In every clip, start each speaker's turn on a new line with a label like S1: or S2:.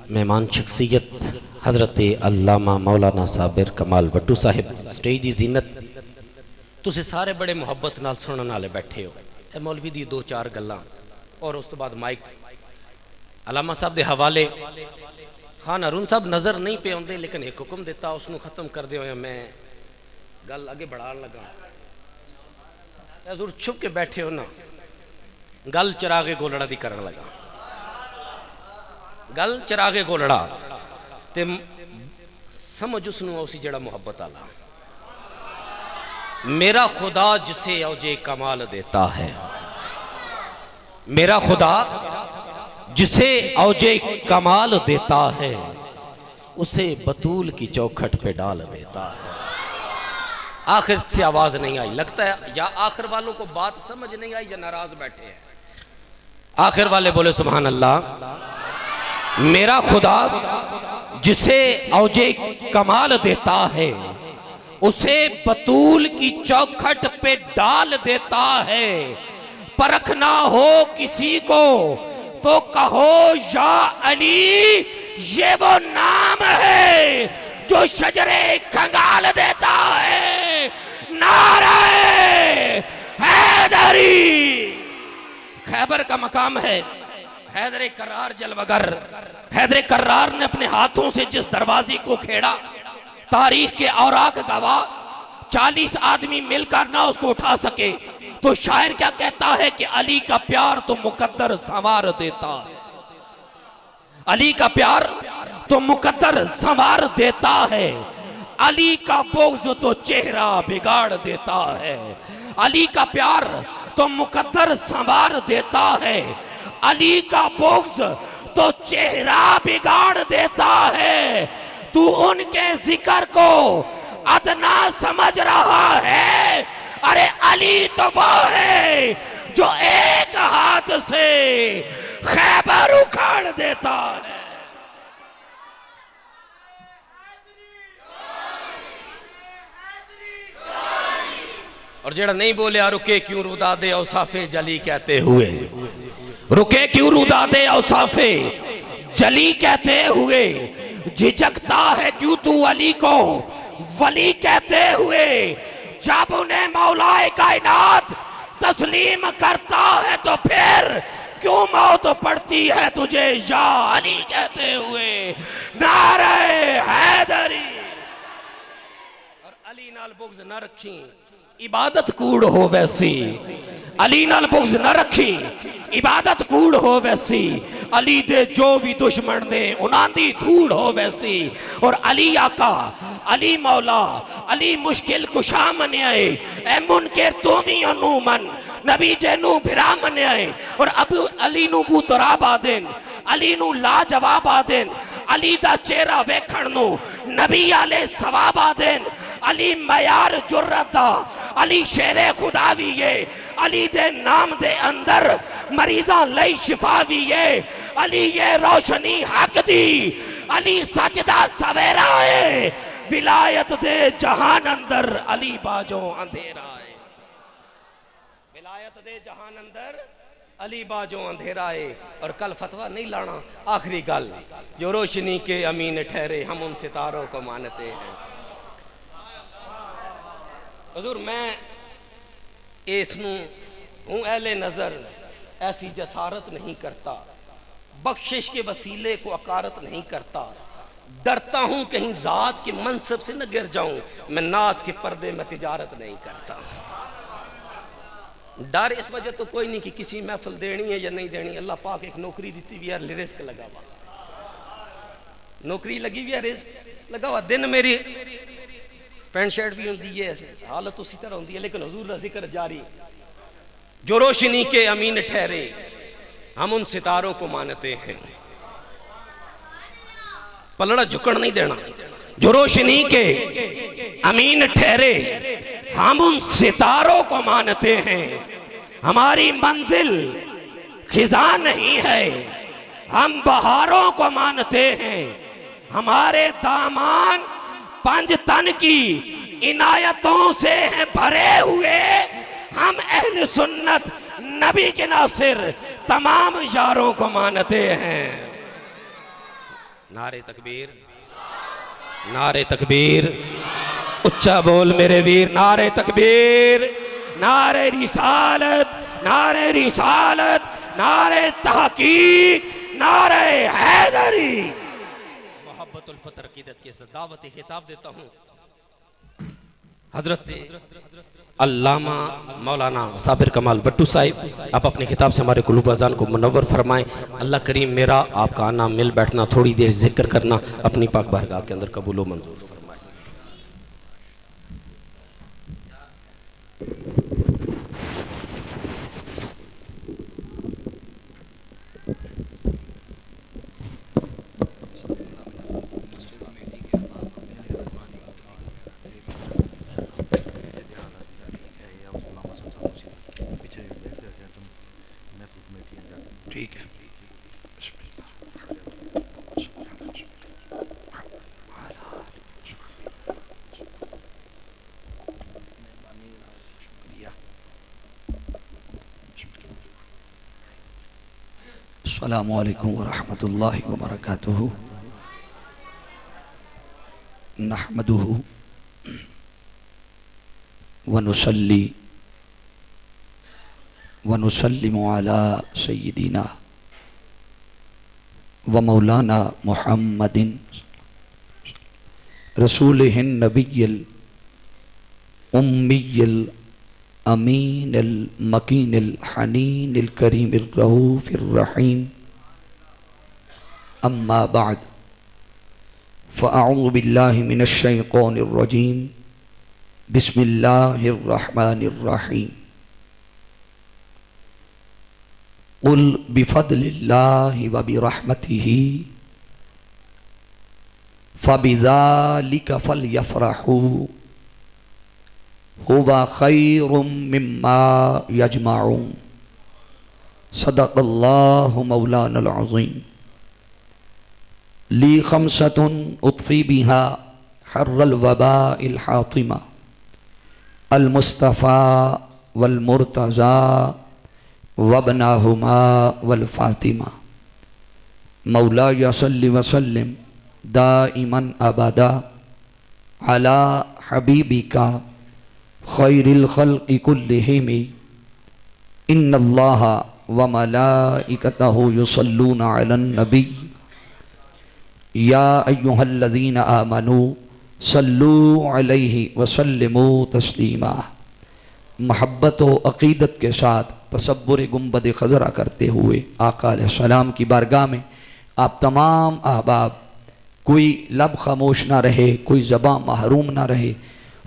S1: मेहमान शख्सियत हज़रत अल्लामा मौलाना साबिर कमाल वट्टू साहिब स्टेज की जीनत। तुसीं सारे बड़े मुहब्बत नाल सुनने वाले बैठे हो। ए मौलवी दी दो चार गल्लां और उस तो बाद माइक अल्लामा साहब के हवाले। खान अरुण साहब नज़र नहीं पे आते, लेकिन एक हुक्म दिता उसनू खत्म करते हुए मैं गल अगे बढ़ाने लगा। हजूर छुप के बैठे हो ना, गल चरागे गोलड़ा दी करन लगा। गल चरागे गोलड़ा ते समझ उसनू उसी जड़ा मुहब्बत आला। मेरा खुदा जिसे औजे कमाल देता है, मेरा खुदा जिसे औजे कमाल देता है, उसे बतूल की चौखट पे डाल देता है। आखिर से आवाज नहीं आई, लगता है या आखिर वालों को बात समझ नहीं आई या नाराज बैठे हैं। आखिर वाले बोले सुभान अल्लाह। मेरा खुदा जिसे औजे कमाल देता है, उसे बतूल की चौखट पे डाल देता है। परखना हो किसी को तो कहो या अली, ये वो नाम है जो शजरे खंगाल देता है। नारे हैदरी। खैबर का मकाम है, हैदर करार जलवगर। हैदर करार ने अपने हाथों से जिस दरवाजे को खेड़ा, तारीख के औराक गवाह 40 आदमी मिलकर ना उसको उठा सके, तो शायर क्या कहता है कि अली का प्यार तो मुकद्दर संवार देता है। अली का प्यार तो मुकद्दर संवार देता है। अली का बुग़्ज़ तो चेहरा बिगाड़ देता है। अली का प्यार तो मुकद्दर संवार देता है। अली का बुग़्ज़ तो चेहरा बिगाड़ देता है। तू उनके जिक्र को अदना समझ रहा है। अरे अली तो वो है जो एक हाथ से खैबर उखाड़ देता है। और जेड़ा नहीं बोले रुके क्यों रुदा दे औसाफे जली कहते हुए, रुके क्यों रुदा दे औसाफे जली कहते हुए, झिझकता है क्यों तू अली को वली कहते हुए। जब उन्हें मौलाए कायनात तस्लीम करता है तो फिर क्यों मौत पड़ती है तुझे या अली कहते हुए। नारे हैदरी। और अली नाल बुग़्ज़ न रखी इबादत कूड़ हो वैसी। अली नाल बुग़्ज़ न रखी इबादत कूड़ हो वैसी। अली दे जो भी दुश्मन ने उन्हां दी धूड़ हो वैसी। और अली आका, अली मौला, अली मुश्किल कुशा मन्याए। ए मुनकर तू भी अनू मन नबी जेनू भिरा मन्याए। और अब अली नू बूतराब आदेन, अली नू लाजवाब आदेन। अली दा चेहरा वेखण नू नबी आले सवाब आदेन। अली मयार जुर्रत दा, अली शेरे खुदा भी है। अली दे नाम दे अंदर मरीजा लई शिफा भी है। अली ये रोशनी हक दी, अली सच दा सवेरा है। विलायत दे जहान अंदर अली बाजो अंधेरा है। विलायत दे जहान अंदर अली बाजो अंधेरा है। और कल फतवा नहीं लाना, आखिरी गल, जो रोशनी के अमीन ठहरे हम उन सितारों को मानते हैं। हुजूर मैं इसनू हूँ अहले नज़र ऐसी जसारत नहीं करता, बख्शिश के वसीले को अकारत नहीं करता। डरता हूँ कहीं ज़ात के मनसब से न गिर जाऊँ, मैं नात के पर्दे में तिजारत नहीं करता। डर इस वजह तो कोई नहीं कि किसी महफिल देनी है या नहीं देनी। अल्लाह पाक एक नौकरी दी हुई है, रिस्क लगा हुआ, नौकरी लगी हुई है, रिस्क लगा हुआ। दिन मेरी पैंट शर्ट भी होती है, हालत उसी तरह होती है, लेकिन हुजूर का जिक्र जारी। जो रोशनी के अमीन ठहरे हम उन सितारों को मानते हैं। पलड़ा झुकन नहीं देना। जो रोशनी के अमीन ठहरे हम उन सितारों को मानते हैं। हमारी मंजिल खिजा नहीं है, हम बहारों को मानते हैं। हमारे दामान पंज तन की इनायतों से हैं भरे हुए। हम अहले सुन्नत नबी के नासिर तमाम यारों को मानते हैं। नारे तकबीर, नारे तकबीर, उच्चा बोल मेरे वीर, नारे तकबीर, नारे रिसालत, नारे रिसालत, नारे तहकीक, नारे हैदरी। मोहब्बतुल फतर अकीदत के साथ दावत खिताब देता हूँ हजरत अल्लामा मौलाना साबिर कमाल भट्टू साहिब। आप अपने खिताब से हमारे कुलूब अज़ान को मुनव्वर फरमाएं। अल्लाह करीम मेरा आपका आना मिल बैठना थोड़ी देर जिक्र करना अपनी पाक बारगाह के अंदर कबूल व मंजूर फरमाए।
S2: ठीक है। अस्सलामु अलैकुम वरहमतुल्लाहि वबरकातुहू। नहमदुहू व नुसल्ली व नुसल्लिमु अला सय्यिदिना व मौलाना मुहम्मदिन रसूलिहिन नबिय्यिल उम्मिय्यिल अमीनिल मकीनिल हनीनिल करीमिर रऊफिर रहीम। अम्मा बाद फ़अऊज़ु बिल्लाहि मिनश शैतानिर रजीम। बिस्मिल्लाहिर रहमानिर रहीम। कुल बिफ़द्लिल्लाहि व बिरहमतिही फ़बिज़ालिका फ़लयफ़रहू हुवा खैरुम मिम्मा यजमाऊन। सदक़ल्लाहु मौलानल अज़ीम। ली खमसतुन उत्फ़ी बिहा हर्रल वबाइल हातिमा अल मुस्तफ़ा वल मुर्तज़ा वबनाहुमा वल फ़ातिमा। मौलाया सल्लि वसल्लिम दाइमन अबदा अला हबीबिका खैरिल खल्क़ि कुल्लिहिम। इन्नल्लाहा व मलाइकतहु युसल्लूना अलन नबी या अय्युहल्लज़ीना आमनू सल्लू अलैहि व सल्लिमू तस्लीमा। महब्बत व अक़ीदत के साथ तसब्बुर गुंबद खज़रा करते हुए आका अलैहिस्सलाम की बारगाह में आप तमाम अहबाब, कोई लब खामोश ना रहे, कोई ज़बां महरूम ना रहे,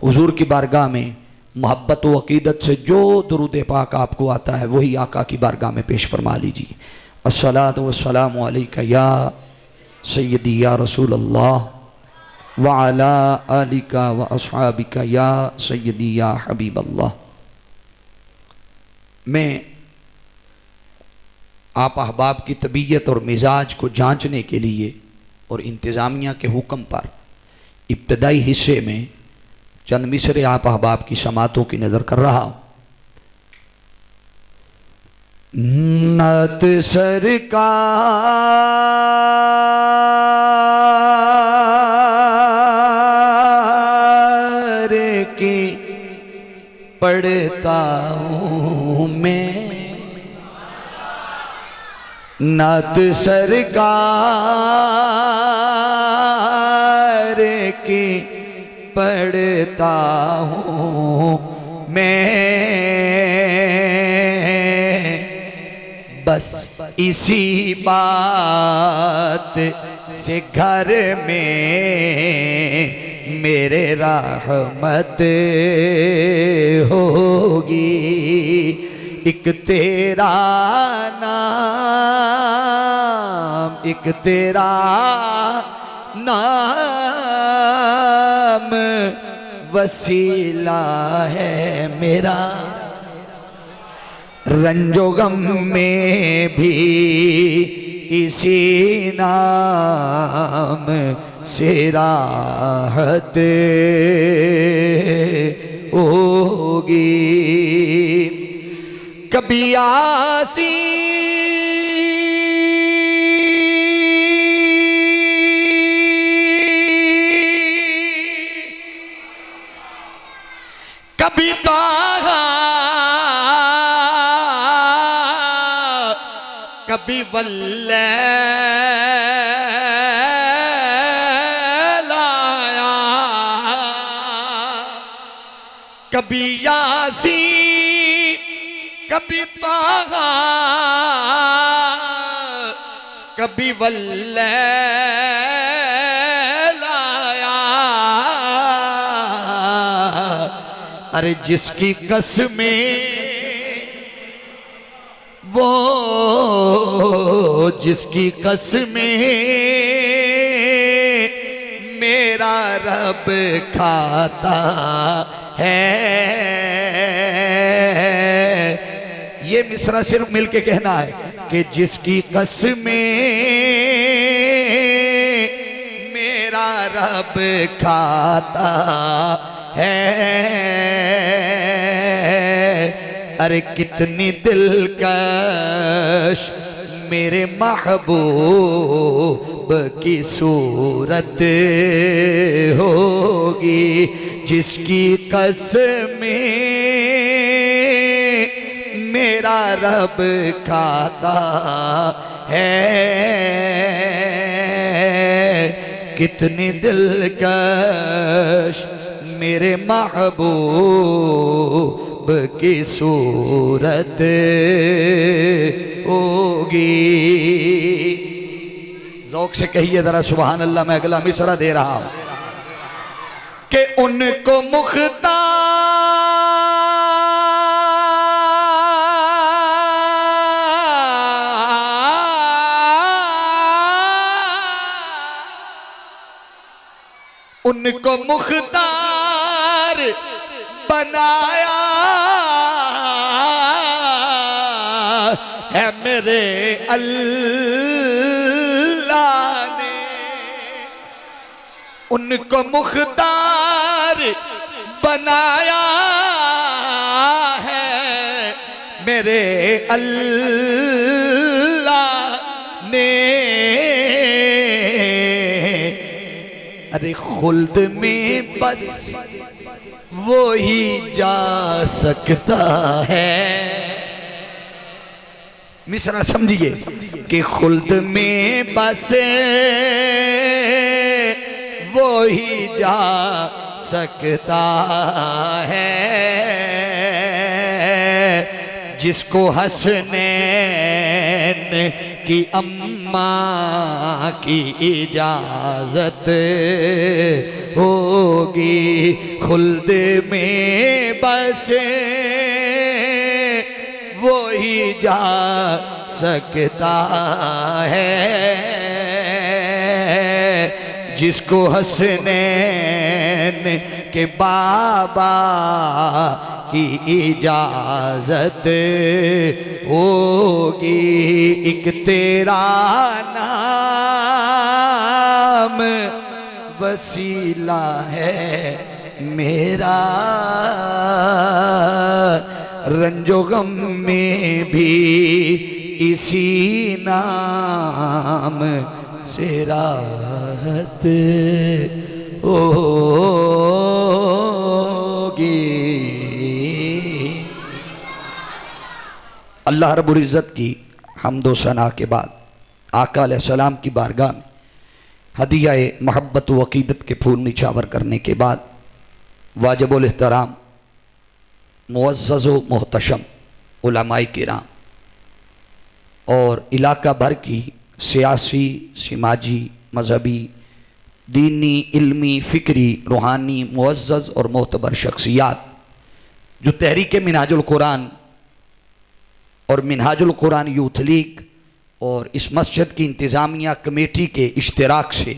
S2: हुज़ूर की बारगाह में मोहब्बत व अक़ीदत से जो दुरूद पाक आपको आता है वही आका की बारगाह में पेश फरमा लीजिए। अस्सलातु वस्सलामु अलैका या सय्यदी या रसूल अल्लाह व अला आलिका व अस्हाबिका या सय्यदी या हबीब अल्लाह। मैं आप अहबाब की तबीयत और मिजाज को जांचने के लिए और इंतज़ामिया के हुक्म पर इब्तदाई हिस्से में चंद मिसरे आप अहबाब की समातों की नज़र कर रहा हूँ। नात सरकार की पढ़ता हूँ मैं, नात सरकार की पढ़ता हूँ मैं। बस इसी बात से घर में मेरे रहमत होगी। एक तेरा नाम, एक तेरा नाम वसीला है मेरा, रंजो गम में भी इसी नाम से राहत होगी। कभी आसी
S1: कभी वल्लैल आया, कभी यासीन, कभी ताहा, कभी वल्लैल आया। अरे जिसकी कसमें वो, जिसकी कसमें मेरा रब खाता है। ये मिसरा सिर्फ मिलके कहना है कि जिसकी कसमें मेरा रब खाता है। अरे कितनी दिलकश मेरे महबूब की सूरत होगी, जिसकी कसमें मेरा रब खाता है। कितनी दिलकश मेरे महबूब की सूरत होगी। ज़ौक़ से कहिए जरा सुभान अल्लाह। मैं अगला मिसरा दे रहा हूं कि उनको मुख्तार बनाया है मेरे अल्लाह ने। उनको मुख्तार बनाया है मेरे अल्लाह ने। अरे खुल्द में बस वो ही जा सकता है। मिसरा समझिए कि खुल्द में बस वो ही जा सकता है, जिसको हसनैन की अम्मा की इजाजत होगी। खुल्द में बस वो ही जा सकता है, जिसको हसनैन के बाबा की इजाजत होगी। एक तेरा नाम वसीला है मेरा, रंजो गम में भी इसी नाम से राहत होगी। अल्लाह रब्बुल इज़्ज़त की हम्दो सना के बाद आका अलैहिस्सलाम की बारगाह में हदिया मोहब्बत व अक़ीदत के फूल निछावर करने के बाद वाजिबुल एहतराम मुअज़्ज़ज़ व मोहतशम उलमाए किराम और इलाका भर की सियासी, समाजी, मजहबी, दीनी, इल्मी, फ़िक्री, रूहानी, मुअज़्ज़ज़ और मोतबर शख्सियात जो तहरीक मिनहाजुल कुरान और मिनहाजुल कुरान यूथ लीग और इस मस्जिद की इंतज़ामिया कमेटी के इश्तिराक से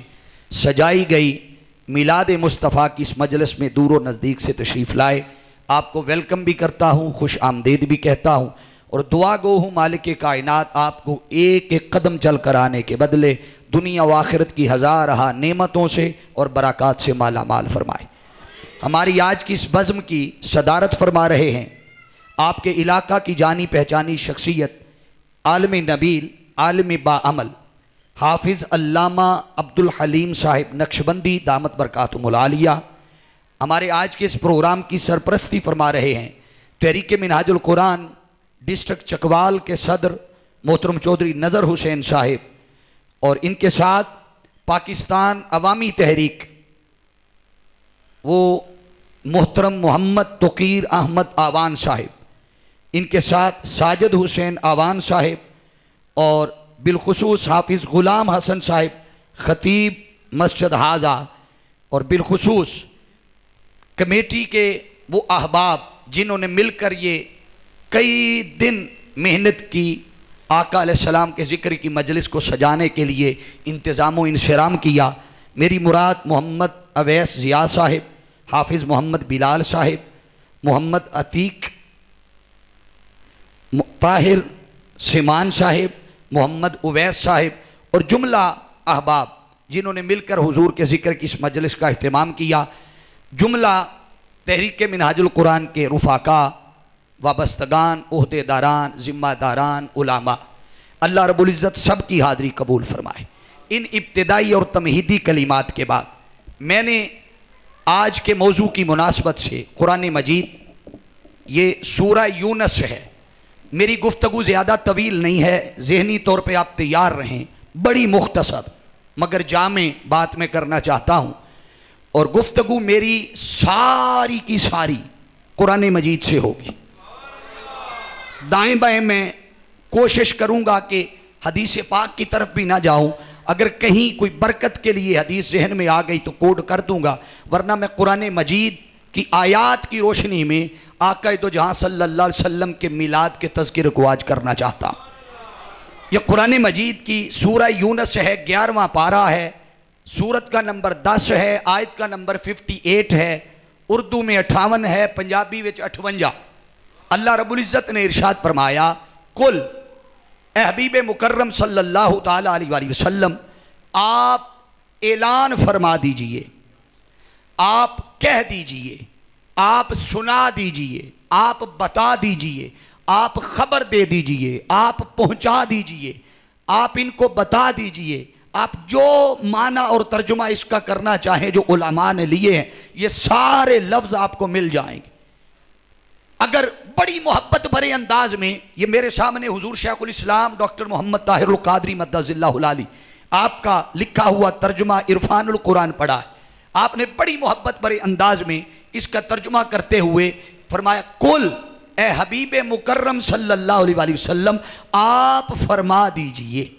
S1: सजाई गई मिलाद मुस्तफ़ा की इस मजलिस में दूर व नज़दीक से तशरीफ़ लाए, आपको वेलकम भी करता हूँ, खुश आमदीद भी कहता हूँ और दुआ गो हूँ मालिक कायनात आपको एक एक कदम चल कर आने के बदले दुनिया व आखिरत की हज़ारहा नेमतों से और बरक़ात से माला माल फरमाए। हमारी आज की इस बज़्म की सदारत फरमा रहे हैं आपके इलाका की जानी पहचानी शख्सियत, आलम नबील, आलम बाअमल, हाफिज़ अल्लामा अब्दुल हलीम साहिब नक्शबंदी दामत बरकातुहुल आलिया। हमारे आज के इस प्रोग्राम की सरपरस्ती फरमा रहे हैं तहरीक मिनहाजुल कुरान डिस्ट्रिक्ट चकवाल के सदर
S2: मोहतरम चौधरी नज़र हुसैन साहिब और इनके साथ पाकिस्तान अवामी तहरीक वो मोहतरम मोहम्मद तोकीर अहमद आवान साहिब, इनके साथ साजिद हुसैन आवान साहिब और बिलखुसूस हाफिज़ ग़ुलाम हसन साहिब ख़तीब मस्जिद हाजा और बिलखुसूस कमेटी के वो अहबाब जिन्होंने मिलकर ये कई दिन मेहनत की, आका अलैहिस्सलाम के ज़िक्र की मजलिस को सजाने के लिए इंतज़ाम व इंसराम किया। मेरी मुराद मोहम्मद अवैस ज़िया साहिब, हाफिज़ मोहम्मद बिलाल साहिब, मोहम्मद अतीक, ताहिर सिमान साहिब, मोहम्मद उवैस साहिब और जुमला अहबाब जिन्होंने मिलकर हुजूर के ज़िक्र की इस मजलिस का अहतमाम किया। जुमला तहरीक मिनहाजुल कुरान के रुफ़ाका, वाबस्तगान, ओहदेदारान, ज़िम्मेदारान, उलामा, अल्लाह रब्बुल इज़्ज़त सब की हाज़िरी कबूल फरमाए। इन इब्तिदाई और तमहीदी कलिमात के बाद मैंने आज के मौजू की मुनासबत से कुरान मजीद, ये सूरा यूनस है, मेरी गुफ्तगू ज़्यादा तवील नहीं है, ज़हनी तौर पे आप तैयार रहें, बड़ी मुख्तसर मगर जामे बात मैं करना चाहता हूँ और गुफ्तगू मेरी सारी की सारी कुरान मजीद से होगी। दाएं बाएं मैं कोशिश करूँगा कि हदीस पाक की तरफ भी ना जाऊँ, अगर कहीं कोई बरकत के लिए हदीस जहन में आ गई तो कोड कर दूँगा, वरना मैं कुरान मजीद की आयात की रोशनी में आका दो जहाँ सल्लल्लाहु अलैहि वसल्लम के मिलाद के तज़किरे को आज करना चाहता हूँ। यह कुरान मजीद की सूरा यूनस है, 11वां पारा है, सूरत का नंबर 10 है, आयत का नंबर 58 है, उर्दू में 58 है, पंजाबी में 58। अल्लाह रब्बुल इज़्ज़त ने इरशाद फरमाया, कुल ए हबीब मुकर्रम सल्लल्लाहु ताला अलैहि वसल्लम, आप ऐलान फरमा दीजिए, आप कह दीजिए, आप सुना दीजिए, आप बता दीजिए, आप खबर दे दीजिए, आप पहुंचा दीजिए, आप इनको बता दीजिए, आप जो माना और तर्जुमा इसका करना चाहें जो उलमा ने लिए हैं, ये सारे लफ्ज़ आपको मिल जाएंगे। अगर बड़ी मोहब्बत भरे अंदाज में ये मेरे सामने हुजूर शेखुल इस्लाम डॉक्टर मोहम्मद ताहिरुल क़ादरी मद्दज़िल्लाहुल आली आपका लिखा हुआ तर्जुमा इरफानुल कुरान पढ़ा है, आपने बड़ी मोहब्बत भरे अंदाज में इसका तर्जुमा करते हुए फरमाया, कुल ए हबीब मुकर्रम सल्लल्लाहु अलैहि वसल्लम, आप फरमा दीजिए।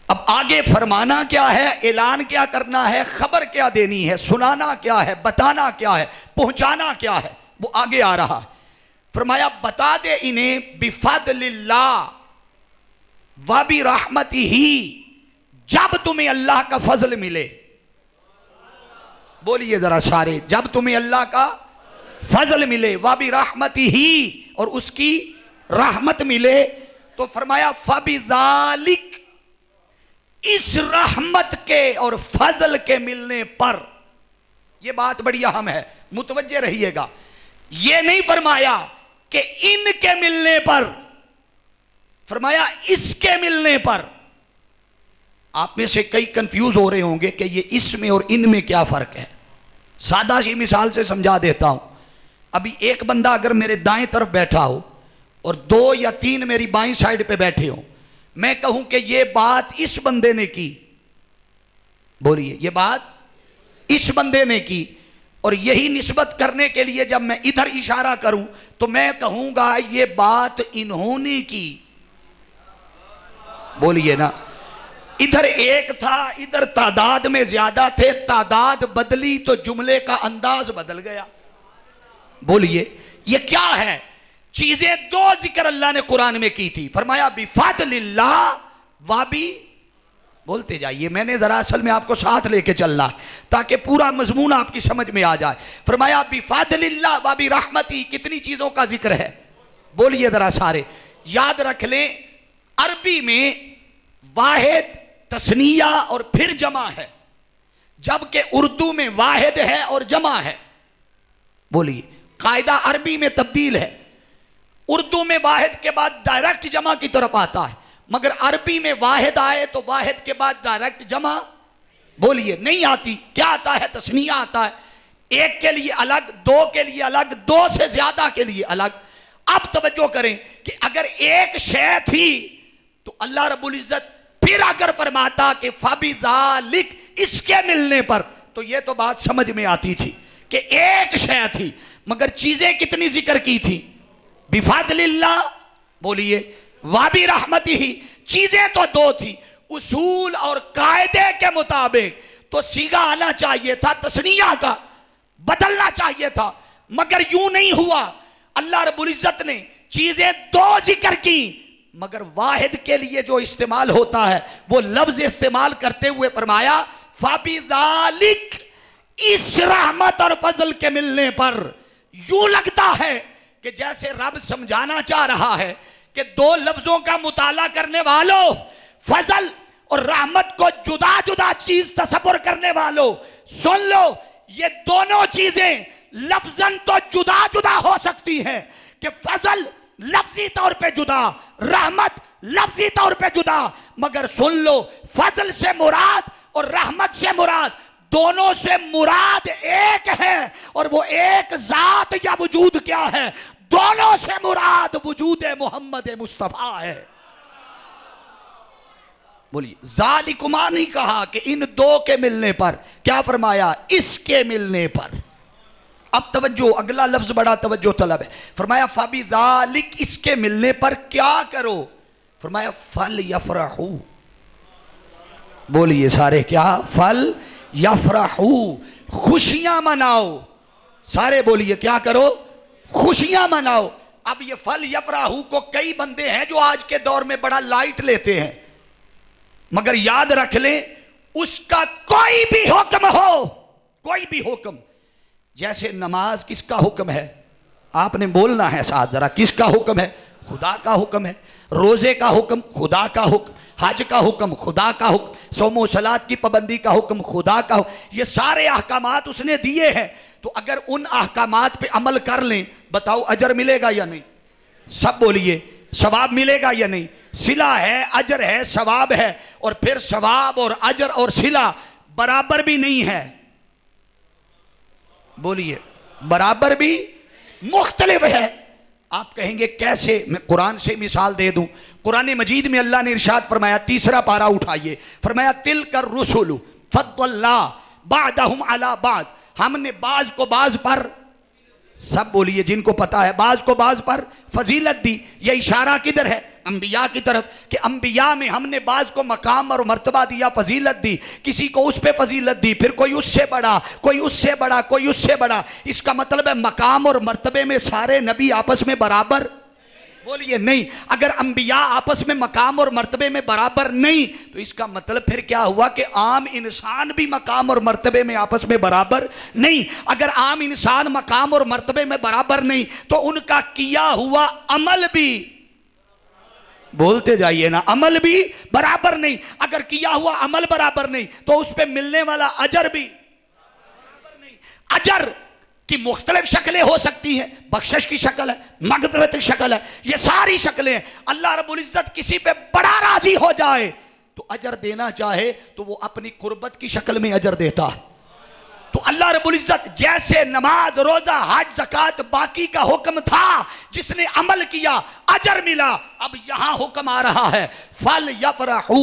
S2: अब आगे फरमाना क्या है, ऐलान क्या करना है, खबर क्या देनी है, सुनाना क्या है, बताना क्या है, पहुंचाना क्या है, वो आगे आ रहा है। फरमाया, बता दे इन्हें बिफदलिल्लाह व बिरहमतिही, जब तुम्हें अल्लाह का फजल मिले। बोलिए जरा सारे, जब तुम्हें अल्लाह का फजल मिले, व बिरहमतिही, और उसकी रहमत मिले, तो फरमाया फबिज़ालिक, इस रहमत के और फजल के मिलने पर, यह बात बड़ी अहम है, मुतवज्जे रहिएगा, यह नहीं फरमाया कि इनके मिलने पर, फरमाया इसके मिलने पर। आप में से कई कंफ्यूज हो रहे होंगे कि ये इसमें और इनमें क्या फर्क है। सादा सी मिसाल से समझा देता हूं। अभी एक बंदा अगर मेरे दाएं तरफ बैठा हो और 2 या 3 मेरी बाईं साइड पे बैठे हो, मैं कहूं कि ये बात इस बंदे ने की, बोलिए ये बात इस बंदे ने की, और यही निस्बत करने के लिए जब मैं इधर इशारा करूं तो मैं कहूंगा ये बात इन्होंने की। बोलिए ना, इधर एक था, इधर तादाद में ज्यादा थे, तादाद बदली तो जुमले का अंदाज बदल गया। बोलिए ये क्या है? चीजें 2 जिक्र अल्लाह ने कुरान में की थी। फरमाया बिफदलिल्लाह वाबी, बोलते जाइए, मैंने जरा असल में आपको साथ लेके चलना है ताकि पूरा मजमून आपकी समझ में आ जाए। फरमाया बिफदलिल्लाह वाबी रहमती, कितनी चीजों का जिक्र है, बोलिए जरा सारे, याद रख लें। अरबी में वाहिद, तस्निया और फिर जमा है, जबकि उर्दू में वाहिद है और जमा है। बोलिए, कायदा अरबी में तब्दील है, उर्दू में वाहिद के बाद डायरेक्ट जमा की तरफ आता है, मगर अरबी में वाहिद आए तो वाहिद के बाद डायरेक्ट जमा, बोलिए, नहीं आती। क्या आता है? तस्निया आता है, एक के लिए अलग, 2 के लिए अलग, 2 से ज्यादा के लिए अलग। अब तवज्जो करें कि अगर एक शय थी तो अल्लाह रब्बुल इज्जत फिर अगर फरमाता कि फबिज़ालिक, इसके मिलने पर, तो यह तो बात समझ में आती थी कि एक शय थी, मगर चीजें कितनी जिक्र की थी? बिफादलिल्लाह, बोलिए, वाबी रहमती ही, चीजें तो दो थी। उसूल और कायदे के मुताबिक तो सीगा आना चाहिए था, तस्निया का बदलना चाहिए था, मगर यूं नहीं हुआ। अल्लाह रब्बुल इज्जत ने चीजें दो जिक्र की, मगर वाहिद के लिए जो इस्तेमाल होता है वो लफ्ज इस्तेमाल करते हुए फरमाया फाबिज़ालिक, इस रहमत और फजल के मिलने पर। यूं लगता है कि जैसे रब समझाना चाह रहा है कि दो लफ्जों का मुताला करने वालों, फजल और रहमत को जुदा जुदा चीज तसव्वुर करने वालों, सुन लो, ये दोनों चीजें लफ्जन तो जुदा जुदा हो सकती हैं कि फजल लफ्जी तौर पे जुदा, रहमत लफ्जी तौर पे जुदा, मगर सुन लो, फजल से मुराद और रहमत से मुराद, दोनों से मुराद एक है, और वो एक जात या वजूद क्या है? दोनों से मुराद वजूद मोहम्मद मुस्तफा है। बोलिए, जालिकुमा नहीं कहा कि इन दो के मिलने पर, क्या फरमाया? इसके मिलने पर। अब तवज्जो, अगला लफ्ज बड़ा तवज्जो तलब है। फरमाया फाबिज़ालिक, इसके मिलने पर क्या करो? फरमाया फल यफरहू, बोलिए सारे, क्या? फल यफरहू, खुशियां मनाओ। सारे बोलिए, क्या करो? खुशियां मनाओ। अब ये फल यफरहू को कई बंदे हैं जो आज के दौर में बड़ा लाइट लेते हैं, मगर याद रख लें, उसका कोई भी हुक्म हो, कोई भी हुक्म, जैसे नमाज किसका हुक्म है? आपने बोलना है साथ जरा, किसका हुक्म है? खुदा का हुक्म है। रोजे का हुक्म खुदा का हुक्म, हज का हुक्म खुदा का हुक्म, सोमो सलात की पाबंदी का हुक्म खुदा का हुक्म। ये सारे अहकामात उसने दिए हैं, तो अगर उन अहकामात पे अमल कर लें, बताओ अजर मिलेगा या नहीं? सब बोलिए, सवाब मिलेगा या नहीं? सिला है, अजर है, सवाब है, और फिर सवाब और अजर और सिला बराबर भी नहीं है। बोलिए, बराबर भी मुख्तलिफ है। आप कहेंगे कैसे? मैं कुरान से मिसाल दे दूं। कुरान मजीद में अल्लाह ने इरशाद फरमाया, तीसरा पारा उठाइए, फरमाया तिल कर रुसुलु फद्दल्ला बादहुम अला बाद, हमने बाज को बाज पर, सब बोलिए जिनको पता है, बाज को बाज पर फजीलत दी। यह इशारा किधर है? अंबिया की तरफ, कि अंबिया में हमने बाज को मकाम और मर्तबा दिया, फजीलत दी, किसी को उस पे फजीलत दी, फिर कोई उससे बड़ा, कोई उससे बड़ा, कोई उससे बड़ा। इसका मतलब है मकाम और मर्तबे में सारे नबी आपस में बराबर? बोलिए नहीं। अगर अंबिया आपस में मकाम और मर्तबे में बराबर नहीं, तो इसका मतलब फिर क्या हुआ कि आम इंसान भी मकाम और मर्तबे में आपस में बराबर नहीं। अगर आम इंसान मकाम और मर्तबे में बराबर नहीं, तो उनका किया हुआ अमल भी, बोलते जाइए ना, अमल भी बराबर नहीं। अगर किया हुआ अमल बराबर नहीं, तो उस पर मिलने वाला अजर भी बराबर नहीं। अजर की मुख्तलिफ शक्लें हो सकती हैं, बख्शिश की शक्ल है, मगफिरत की शक्ल है, ये सारी शक्लें हैं। अल्लाह रब्बुल इज्जत किसी पे बड़ा राजी हो जाए तो अजर देना चाहे तो वो अपनी कुर्बत की शक्ल में अजर देता है। तो अल्लाह रब्बुल इज्जत जैसे नमाज, रोजा, हज, ज़कात बाकी का हुक्म था, जिसने अमल किया अजर मिला, अब यहां हुक्म आ रहा है फल यफरहू।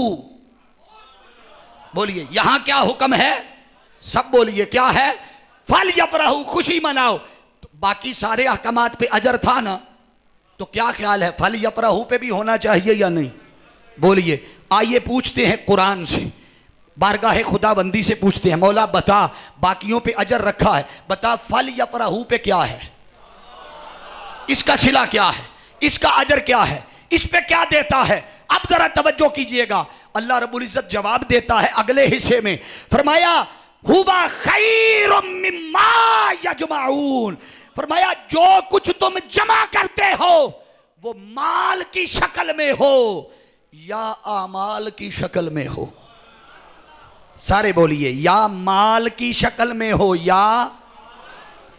S2: बोलिए, यहां क्या हुक्म है? सब बोलिए, क्या है? फल यफरहू, खुशी मनाओ। तो बाकी सारे अहकामात पे अजर था ना, तो क्या ख्याल है, फल यफरहू पे भी होना चाहिए या नहीं? बोलिए। आइए पूछते हैं कुरान से, बारगाह खुदाबंदी से पूछते हैं, मौला बता, बाकियों पे अजर रखा है, बता फल यफरहू पे क्या है? इसका सिला क्या है? इसका अजर क्या है? इस पे क्या देता है? अब जरा तवज्जो कीजिएगा, अल्लाह रब्बुल इज्जत जवाब देता है अगले हिस्से में। फरमाया हुवा खैरुम मिम्मा यजमाऊन, फरमाया जो कुछ तुम जमा करते हो वो माल की शक्ल में हो या आमाल की शक्ल में हो। सारे बोलिए, या माल की शक्ल में हो, या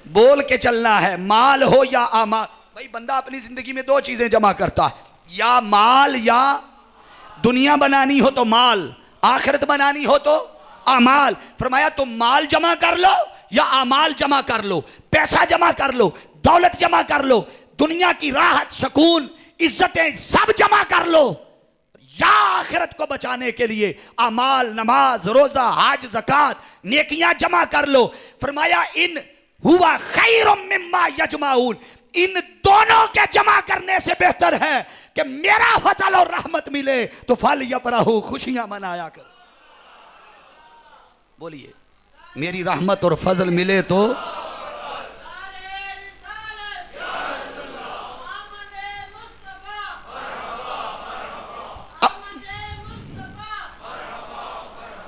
S2: बोल के चलना है, माल हो या आमाल। भाई बंदा अपनी जिंदगी में दो चीजें जमा करता है, या माल, या दुनिया बनानी हो तो माल, आखिरत बनानी हो तो आमाल। फरमाया तुम माल जमा कर लो या आमाल जमा कर लो, पैसा जमा कर लो, दौलत जमा कर लो, दुनिया की राहत, सुकून, इज्जतें सब जमा कर लो, या आखिरत को बचाने के लिए अमाल, नमाज, रोजा, हज, ज़कात, नेकियां जमा कर लो। फरमाया इन हुआ खैरुम मिम्मा यजमाऊन, इन दोनों के जमा करने से बेहतर है कि मेरा फजल और रहमत मिले तो फल यफरहू, खुशियां मनाया करो। बोलिए मेरी रहमत और फजल मिले तो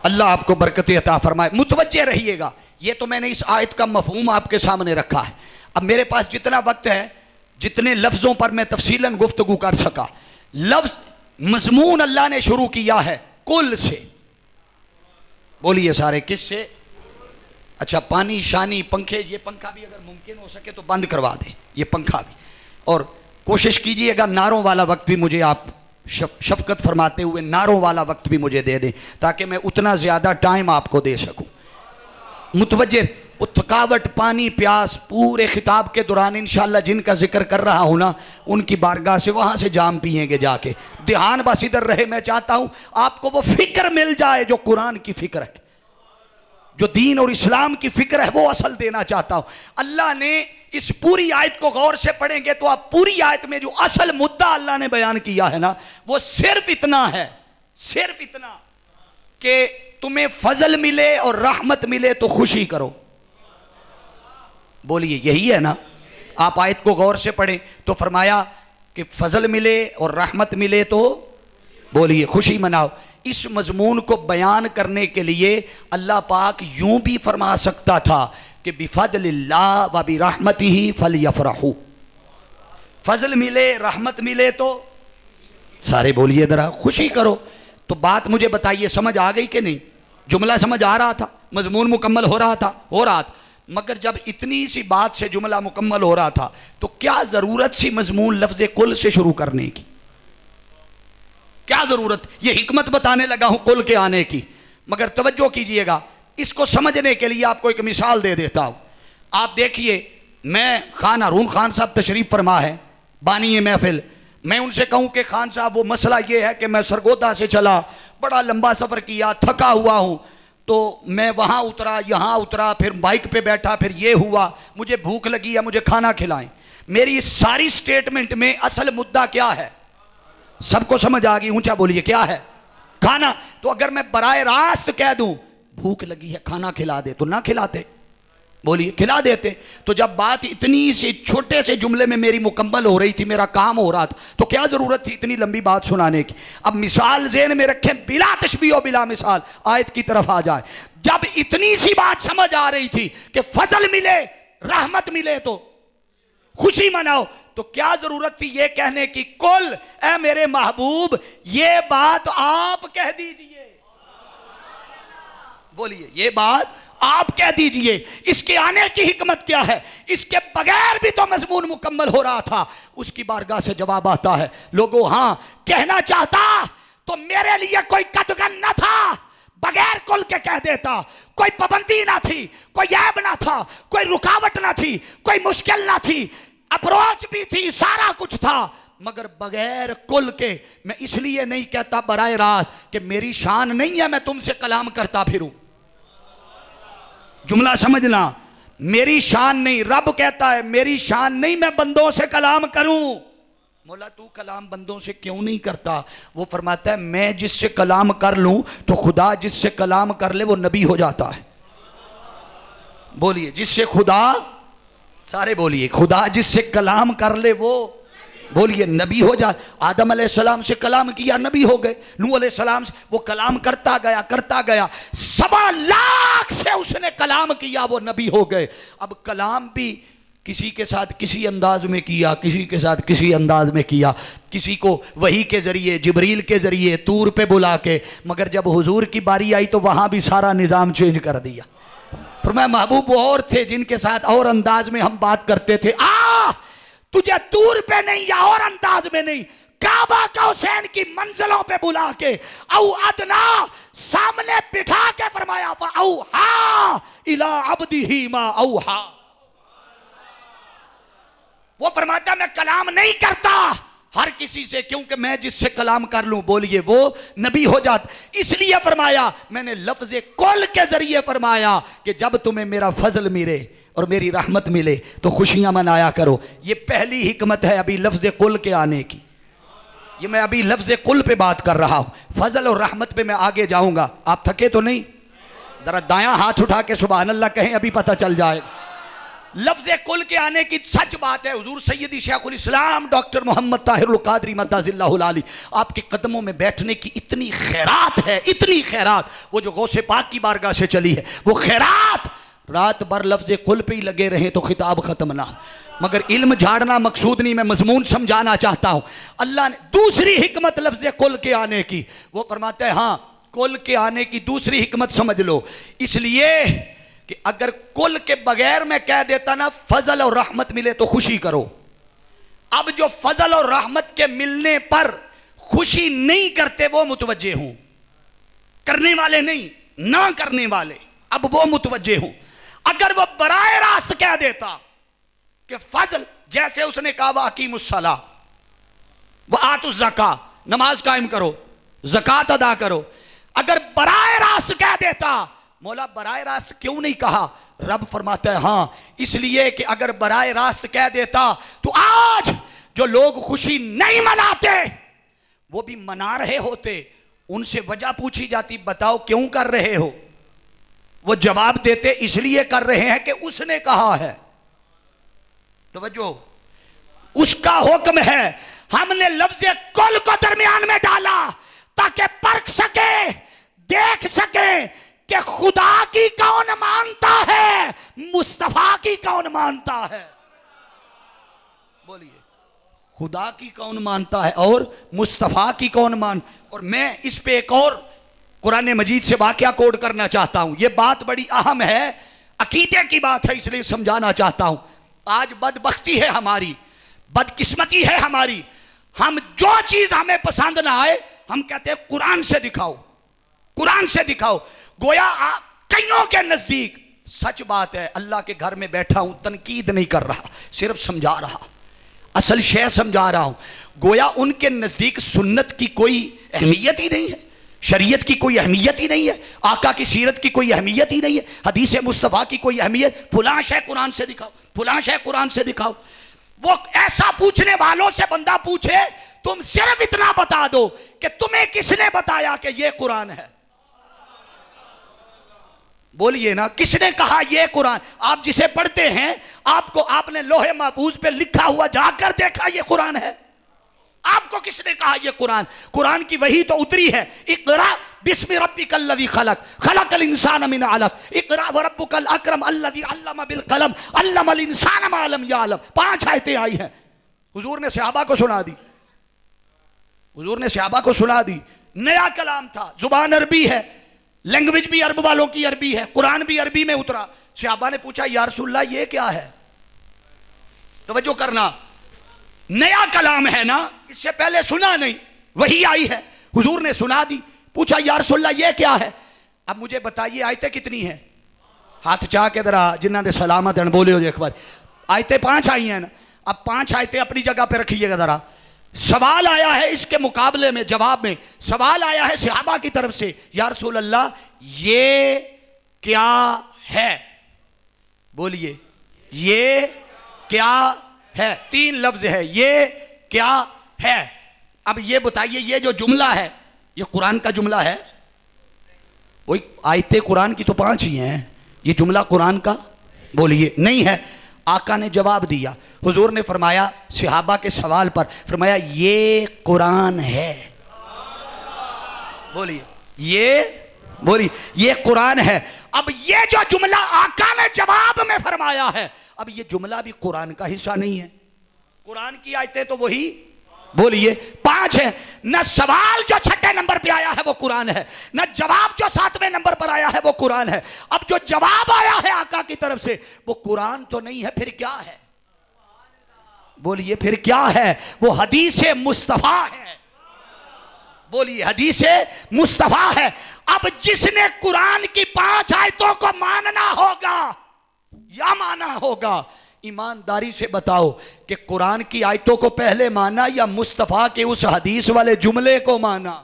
S2: अल्लाह आपको बरकत अता फरमाए। मुतवज्जे रहिएगा, ये तो मैंने इस आयत का मफहूम आपके सामने रखा है। अब मेरे पास जितना वक्त है, जितने लफ्जों पर मैं तफसीलन गुफ्तगू कर सका, लफ्ज मजमून अल्लाह ने शुरू किया है कुल से। बोलिए सारे किससे? अच्छा, पानी, शानी, पंखे, ये पंखा भी अगर मुमकिन हो सके तो बंद करवा दें, ये पंखा भी। और कोशिश कीजिएगा नारों वाला वक्त भी मुझे आप शफकत फरमाते हुए नारों वाला वक्त भी मुझे दे दें, ताकि मैं उतना ज़्यादा टाइम आपको दे सकूं। मुतवज्जे, थकावट, पानी, प्यास, पूरे खिताब के दौरान इंशाअल्लाह जिनका जिक्र कर रहा हूं ना, उनकी बारगाह से वहां से जाम पिएंगे जाके। ध्यान बस इधर रहे। मैं चाहता हूं आपको वो फिक्र मिल जाए जो कुरान की फिक्र है, जो दीन और इस्लाम की फिक्र है, वो असल देना चाहता हूं। अल्लाह ने इस पूरी आयत को गौर से पढ़ेंगे तो आप पूरी आयत में जो असल मुद्दा अल्लाह ने बयान किया है ना, वो सिर्फ इतना है, सिर्फ इतना कि तुम्हें फजल मिले और रहमत मिले तो खुशी करो। बोलिए यही है ना? आप आयत को गौर से पढ़ें तो फरमाया कि फजल मिले और रहमत मिले तो बोलिए खुशी मनाओ। इस मजमून को बयान करने के लिए अल्लाह पाक यूं भी फरमा सकता था कि बिफदलिल्लाह व बिरहमतिही फलयफरहू, फजल मिले, रहमत मिले तो सारे बोलिए जरा खुशी करो। तो बात मुझे बताइए, समझ आ गई कि नहीं? जुमला समझ आ रहा था? मजमून मुकम्मल हो रहा था? हो रहा था। मगर जब इतनी सी बात से जुमला मुकम्मल हो रहा था तो क्या जरूरत सी मजमून लफ्ज़ कुल से शुरू करने की? क्या जरूरत? ये हिकमत बताने लगा हूं कुल के आने की। मगर तवज्जो कीजिएगा, इसको समझने के लिए आपको एक मिसाल दे देता हूं। आप देखिए, मैं खान हारून खान साहब तशरीफ फरमा है, बानी महफिल। मैं उनसे कहूं कि खान साहब वो मसला ये है कि मैं सरगोदा से चला, बड़ा लंबा सफर किया, थका हुआ हूं, तो मैं वहां उतरा, यहां उतरा, फिर बाइक पे बैठा, फिर ये हुआ, मुझे भूख लगी है, मुझे खाना खिलाएं। मेरी इस सारी स्टेटमेंट में असल मुद्दा क्या है? सबको समझ आ गई? ऊंचा बोलिए, क्या है? खाना। तो अगर मैं बराए रास्त कह दूं भूख लगी है, खाना खिला दे, तो ना खिलाते? बोलिए खिला देते। तो जब बात इतनी से छोटे से जुमले में मेरी मुकम्मल हो रही थी, मेरा काम हो रहा था, तो क्या जरूरत थी इतनी लंबी बात सुनाने की? अब मिसाल ज़हन में रखें, बिला तशबीह और बिला मिसाल, आयत की तरफ आ जाए। जब इतनी सी बात समझ आ रही थी कि फजल मिले, रहमत मिले तो खुशी मनाओ, तो क्या जरूरत थी ये कहने की कुल ए मेरे महबूब ये बात आप कह दीजिए? बोलिए ये बात आप कह दीजिए। इसके आने की हिकमत क्या है? इसके बगैर भी तो मजमून मुकम्मल हो रहा था। उसकी बारगाह से जवाब आता है, लोगों हाँ कहना चाहता तो मेरे लिए कोई कदगन न था, बगैर कुल के कह देता। कोई पाबंदी ना थी, कोई ऐब ना था, कोई रुकावट ना थी, कोई मुश्किल ना थी, अप्रोच भी थी, सारा कुछ था, मगर बगैर कुल के। मैं इसलिए नहीं कहता बराए रास्त कि मेरी शान नहीं है मैं तुमसे कलाम करता फिरूं। जुमला समझना, मेरी शान नहीं, रब कहता है मेरी शान नहीं मैं बंदों से कलाम करूं। मौला तू कलाम बंदों से क्यों नहीं करता? वो फरमाता है मैं जिससे कलाम कर लूं तो खुदा जिससे कलाम कर ले वो नबी हो जाता है। बोलिए जिससे खुदा, सारे बोलिए खुदा जिससे कलाम कर ले वो बोलिए नबी हो जा। आदम अलैहिस्सलाम से कलाम किया, नबी हो गए। नूह अलैहिस्सलाम से वो कलाम करता गया, 1.25 लाख से उसने कलाम किया, वो नबी हो गए। अब कलाम भी किसी के साथ किसी अंदाज में किया, किसी के साथ किसी अंदाज में किया, किसी को वही के जरिए, जिब्रील के जरिए, तूर पे बुला के। मगर जब हुजूर की बारी आई तो वहां भी सारा निजाम चेंज कर दिया। फिर मैं महबूब वो और थे जिनके साथ और अंदाज में हम बात करते थे। तुझे तूर पे नहीं या और अंदाज में नहीं, काबा का हुसैन की मंजिलों पे बुला के औ अदना सामने बिठा के फरमाया औहा इला अब्दिही मा औहा। वो फरमाता मैं कलाम नहीं करता हर किसी से, क्योंकि मैं जिससे कलाम कर लूं बोलिए वो नबी हो जाता। इसलिए फरमाया मैंने लफ्ज़ कुल के जरिए फरमाया कि जब तुम्हें मेरा फजल मिले और मेरी रहमत मिले तो खुशियां मनाया करो। ये पहली हिकमत है अभी लफ्ज़ कुल के आने की। ये मैं अभी लफ्ज़ कुल पे बात कर रहा हूं, फजल और रहमत पे मैं आगे जाऊंगा। आप थके तो नहीं? जरा दायां हाथ उठा के सुभान अल्लाह कहें, अभी पता चल जाएगा। लफ्ज़ कुल के आने की सच बात है। हुजूर सैयदी शेखुल इस्लाम डॉक्टर मोहम्मद ताहिरुल कादरी मद्दाजिल्लाहुल आली, आपके कदमों में बैठने की इतनी खैरात है, इतनी खैरात, वो जो गौसे पाक की बारगाह से चली है वो खैरात, रात भर लफ्ज़ कुल पे ही लगे रहे तो खिताब खत्म ना। मगर इल्म झाड़ना मकसूद नहीं, मैं मजमून समझाना चाहता हूं। अल्लाह ने दूसरी हिकमत लफ्ज़ कुल के आने की, वो फरमाता है हाँ कुल के आने की दूसरी हिकमत समझ लो, इसलिए कि अगर कुल के बगैर मैं कह देता ना फजल और रहमत मिले तो खुशी करो। अब जो फजल और रहमत के मिलने पर खुशी नहीं करते वो मुतवज्जे हूं, करने वाले नहीं, ना करने वाले, अब वो मुतवज्जे हूं। अगर वो बराए रास्त कह देता कि फजल, जैसे उसने कहा वाकीमुस्सला व आतुज़ ज़का, नमाज कायम करो, ज़कात अदा करो, अगर बराए रास्त कह देता, मौला बराए रास्त क्यों नहीं कहा? रब फरमाता है हाँ इसलिए कि अगर बराए रास्त कह देता तो आज जो लोग खुशी नहीं मनाते वो भी मना रहे होते। उनसे वजह पूछी जाती, बताओ क्यों कर रहे हो? वो जवाब देते इसलिए कर रहे हैं कि उसने कहा है। तवज्जो, उसका हुक्म है। हमने लफ्ज़ कुल को दरमियान में डाला ताकि परख सके, देख सके कि खुदा की कौन मानता है, मुस्तफा की कौन मानता है। बोलिए खुदा की कौन मानता है और मुस्तफा की कौन मान। और मैं इस पे एक और कुरान मजीद से वाकया कोड करना चाहता हूं। यह बात बड़ी अहम है, अकीदे की बात है, इसलिए समझाना चाहता हूं। आज बदबख्ती है हमारी, बदकिस्मती है हमारी, हम जो चीज हमें पसंद ना आए हम कहते हैं कुरान से दिखाओ, कुरान से दिखाओ। गोया कईयों के नजदीक सच बात है, अल्लाह के घर में बैठा हूं, तनकीद नहीं कर रहा, सिर्फ समझा रहा, असल शय समझा रहा हूं। गोया उनके नजदीक सुन्नत की कोई अहमियत ही नहीं है, शरीयत की कोई अहमियत ही नहीं है, आका की सीरत की कोई अहमियत ही नहीं है, हदीस मुस्तफ़ा की कोई अहमियत। फलां शय कुरान से दिखाओ, फलां शय कुरान से दिखाओ। वो ऐसा पूछने वालों से बंदा पूछे, तुम सिर्फ इतना बता दो कि तुम्हें किसने बताया कि यह कुरान है। बोलिए ना, किसने कहा यह कुरान? आप जिसे पढ़ते हैं आपको, आपने लोहे महफूज पे लिखा हुआ जाकर देखा यह कुरान है? आपको किसने कहा यह कुरान? कुरान की वही तो उतरी है, इक़रा बिस्मि रब्बिकल लज़ी खलक, खलकल इंसान मिन अलक, इक़रा व रब्बुकल अकरम अल्लज़ी अल्लम बिल कलम, अल्लमल इंसान मा लम यअलम। 5 आयतें आई हैं। हुजूर ने सहाबा को सुना दी, हुजूर ने सहाबा को सुना दी। नया कलाम था, जुबान अरबी है, लैंग्वेज भी अरब वालों की अरबी है, कुरान भी अरबी में उतरा। सहाबा ने पूछा या रसूलल्लाह ये क्या है? तवज्जो करना, नया कलाम है ना, इससे पहले सुना नहीं, वही आई है, हुजूर ने सुना दी। पूछा या रसूलल्लाह ये क्या है? अब मुझे बताइए आयतें कितनी हैं? हाथ चाह के जरा जिन्हों ने सलामत हैं बोले हो एक बार। आयतें 5 आई हैं ना। अब 5 आयतें अपनी जगह पे रखिएगा जरा। सवाल आया है इसके मुकाबले में, जवाब में सवाल आया है सहाबा की तरफ से, या रसूल अल्लाह ये क्या है? बोलिए ये क्या है? 3 लफ्ज है, ये क्या है। अब ये बताइए, ये जो जुमला है ये कुरान का जुमला है? वही आयते कुरान की तो 5 ही हैं, ये जुमला कुरान का? बोलिए नहीं है। आका ने जवाब दिया, हुजूर ने फरमाया सहाबा के सवाल पर, फरमाया ये कुरान है। बोलिए ये कुरान है। अब ये जो जुमला आका ने जवाब में फरमाया है, अब ये जुमला भी कुरान का हिस्सा नहीं है। कुरान की आयतें तो वही, बोलिए 5 है। न सवाल जो 6 नंबर पे आया है वो कुरान है, न जवाब जो 7वें नंबर पर आया है वो कुरान है। अब जो जवाब आया है आका की तरफ से वो कुरान तो नहीं है, फिर क्या है? बोलिए फिर क्या है? वो हदीस मुस्तफा है। बोलिए हदीस मुस्तफा है। अब जिसने कुरान की 5 आयतों को मानना होगा या माना होगा
S3: ईमानदारी से बताओ कि कुरान की आयतों को पहले माना या मुस्तफ़ा के उस हदीस वाले जुमले को माना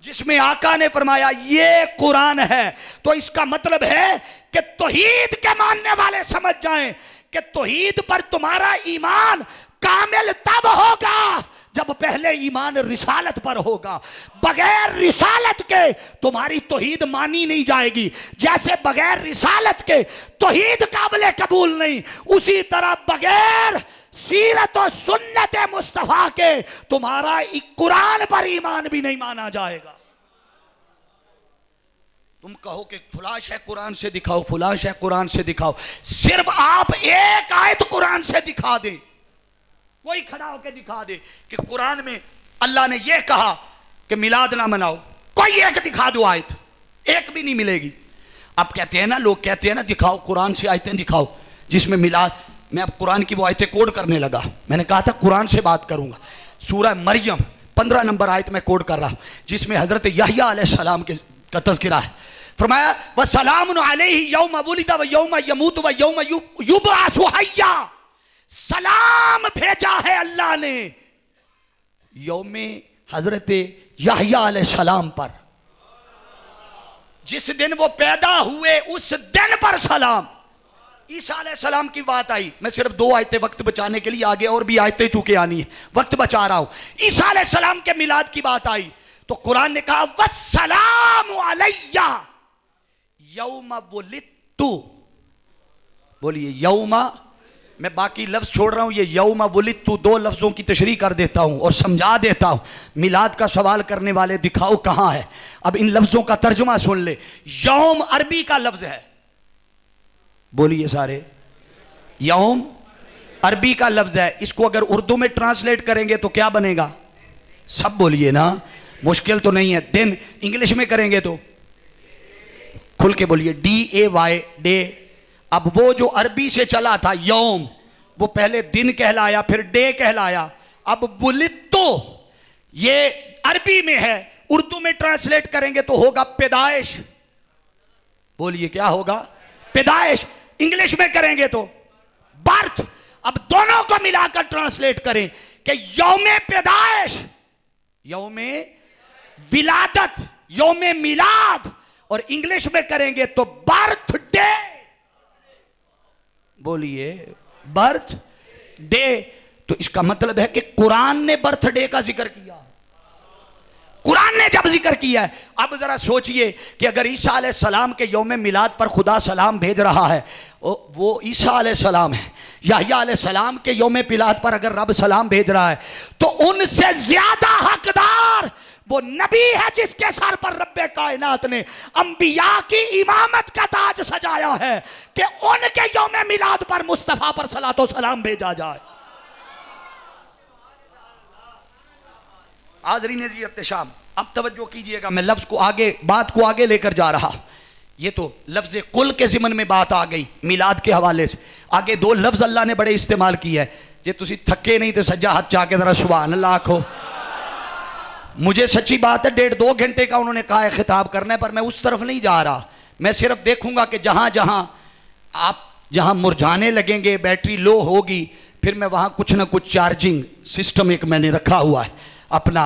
S3: जिसमें आका ने फरमाया ये कुरान है? तो इसका मतलब है कि तौहीद के मानने वाले समझ जाएं कि तौहीद पर तुम्हारा ईमान कामिल तब होगा जब पहले ईमान रिसालत पर होगा। बगैर रिसालत के तुम्हारी तौहीद मानी नहीं जाएगी। जैसे बगैर रिसालत के तौहीद काबिल कबूल नहीं, उसी तरह बगैर सीरत और सुन्नत मुस्तफा के तुम्हारा कुरान पर ईमान भी नहीं माना जाएगा। तुम कहो कि फलां शय कुरान से दिखाओ, फलां शय कुरान से दिखाओ, सिर्फ आप एक आयत कुरान से दिखा दें, कोई खड़ा होकर दिखा दे कि कुरान में अल्लाह ने यह कहा कि मिलाद ना मनाओ, कोई एक दिखा दो आयत, एक भी नहीं मिलेगी। अब कहते हैं ना, लोग कहते हैं ना दिखाओ कुरान से आयतें दिखाओ जिसमें मिलाद। मैं अब कुरान की वो आयतें कोड करने लगा। मैंने कहा था कुरान से बात करूंगा। सूरह मरियम 15 नंबर आयत में कोड कर रहा हूं जिसमें हजरत यहया अलैहिस्सलाम का तज़किरा है। फरमाया व सलामुन अलैहि यौम वुलिदा व यौम यमूत व यौम युबअसु हय्या। सलाम भेजा है अल्लाह ने यौमे हजरत यहया अलैहिस्सलाम पर, जिस दिन वो पैदा हुए उस दिन पर सलाम। ईसा अलैहिस्सलाम की बात आई। मैं सिर्फ 2 आयतें वक्त बचाने के लिए, आगे और भी आयतें चूके आनी है, वक्त बचा रहा हूं। ईसा अलैहिस्सलाम के मिलाद की बात आई तो कुरान ने कहा वस्सलामु अलैया यौमा वुलिदतु। बोलिए यौमा। मैं बाकी लफ्ज छोड़ रहा हूं, ये यौमा वुलिदतु 2 लफ्जों की तशरीह कर देता हूं और समझा देता हूं। मिलाद का सवाल करने वाले दिखाओ कहां है। अब इन लफ्जों का तर्जुमा सुन ले। यौम अरबी का लफ्ज है, बोलिए सारे, यौम अरबी का लफ्ज है। इसको अगर उर्दू में ट्रांसलेट करेंगे तो क्या बनेगा? सब बोलिए ना, मुश्किल तो नहीं है। दिन इंग्लिश में करेंगे तो खुल के बोलिए DAY, डे। अब वो जो अरबी से चला था यौम, वो पहले दिन कहलाया फिर डे कहलाया। अब बुलित्तो ये अरबी में है, उर्दू में ट्रांसलेट करेंगे तो होगा पैदाइश। बोलिए क्या होगा? पैदाइश। इंग्लिश में करेंगे तो बर्थ। अब दोनों को मिलाकर ट्रांसलेट करें कि यौमे पैदाइश, यौमे विलादत, यौमे मिलाद, और इंग्लिश में करेंगे तो बर्थडे। बोलिए बर्थ डे। तो इसका मतलब है कि कुरान ने बर्थडे का जिक्र किया। कुरान ने जब जिक्र किया है, अब जरा सोचिए कि अगर ईसा अलैहिस्सलाम के यौम मिलाद पर खुदा सलाम भेज रहा है, वो ईसा अलैहिस्सलाम है, यहया अलैहिस्सलाम के यौम मिलाद पर अगर रब सलाम भेज रहा है तो उनसे ज्यादा हकदार वो नबी है जिसके सर पर रब्बे कायनात ने अंबिया की इमामत का ताज सजाया है कि उनके यौम मिलाद पर मुस्तफा पर सलातो सलाम भेजा जाए। हाज़रीन जी इख्तिशाम, अब तवज्जो कीजिएगा, मैं लफ्ज को आगे, बात को आगे लेकर जा रहा। ये तो लफ्ज कुल के ज़िमन में बात आ गई मिलाद के हवाले से। आगे 2 लफ्ज अल्लाह ने बड़े इस्तेमाल किए हैं। जे तुसी थके नहीं तो सज्जा हाथ चाह के जरा सुभान अल्लाह आखो। मुझे सच्ची बात है 1.5-2 घंटे का उन्होंने कहा है खिताब करने पर, मैं उस तरफ नहीं जा रहा। मैं सिर्फ देखूंगा कि जहां जहां आप जहां मुरझाने लगेंगे, बैटरी लो होगी, फिर मैं वहां कुछ ना कुछ चार्जिंग सिस्टम एक मैंने रखा हुआ है अपना।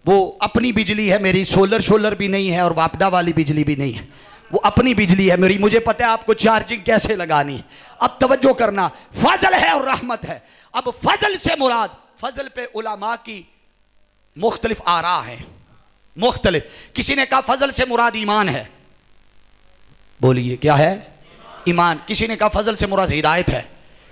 S3: वो अपनी बिजली है मेरी, सोलर भी नहीं है और वापडा वाली बिजली भी नहीं है, वो अपनी बिजली है मेरी। मुझे पता है आपको चार्जिंग कैसे लगानी है। अब तवज्जो करना, फजल है और रहमत है। अब फजल से मुराद, फजल पे उलमा की मुख्तलिफ आरा है, मुख्तलिफ। किसी ने कहा फजल से मुराद ईमान है। बोलिए क्या है? ईमान। किसी ने कहा फजल से मुराद हिदायत है।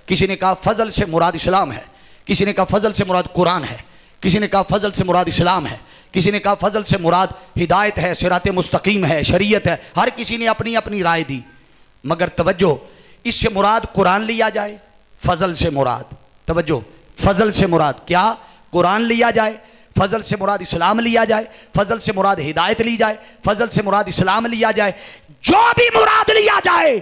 S3: किसी ने कहा फजल से मुराद इस्लाम है। किसी ने कहा फजल से मुराद कुरान है। किसी ने कहा फजल से मुराद इस्लाम है। किसी ने कहा फजल से मुराद हिदायत है, सिराते मुस्तकीम है, शरीयत है। हर किसी ने अपनी अपनी राय दी, मगर तवज्जो, इससे मुराद कुरान लिया जाए, फजल से मुराद, तवज्जो, फजल से मुराद क्या? कुरान लिया जाए, फजल से मुराद इस्लाम लिया जाए, फजल से मुराद हिदायत ली जाए, फजल से मुराद इस्लाम लिया जाए। जो भी मुराद लिया जाए,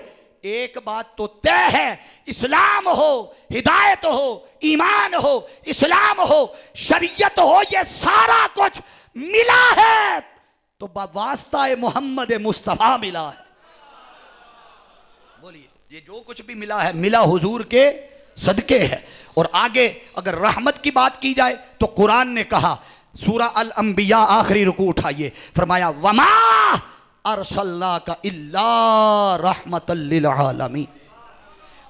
S3: एक बात तो तय है, इस्लाम हो, हिदायत हो, ईमान हो, इस्लाम हो, शरीयत हो, ये सारा कुछ मिला है तो वास्ता मोहम्मद मुस्तफा मिला है। बोलिए ये जो कुछ भी मिला है मिला हुजूर के सदके है। और आगे अगर रहमत की बात की जाए तो कुरान ने कहा, सूरा अल अंबिया आखिरी रुकू उठाइए, फरमाया वमा अरसलनाका इल्ला रहमतल लिल आलमीन।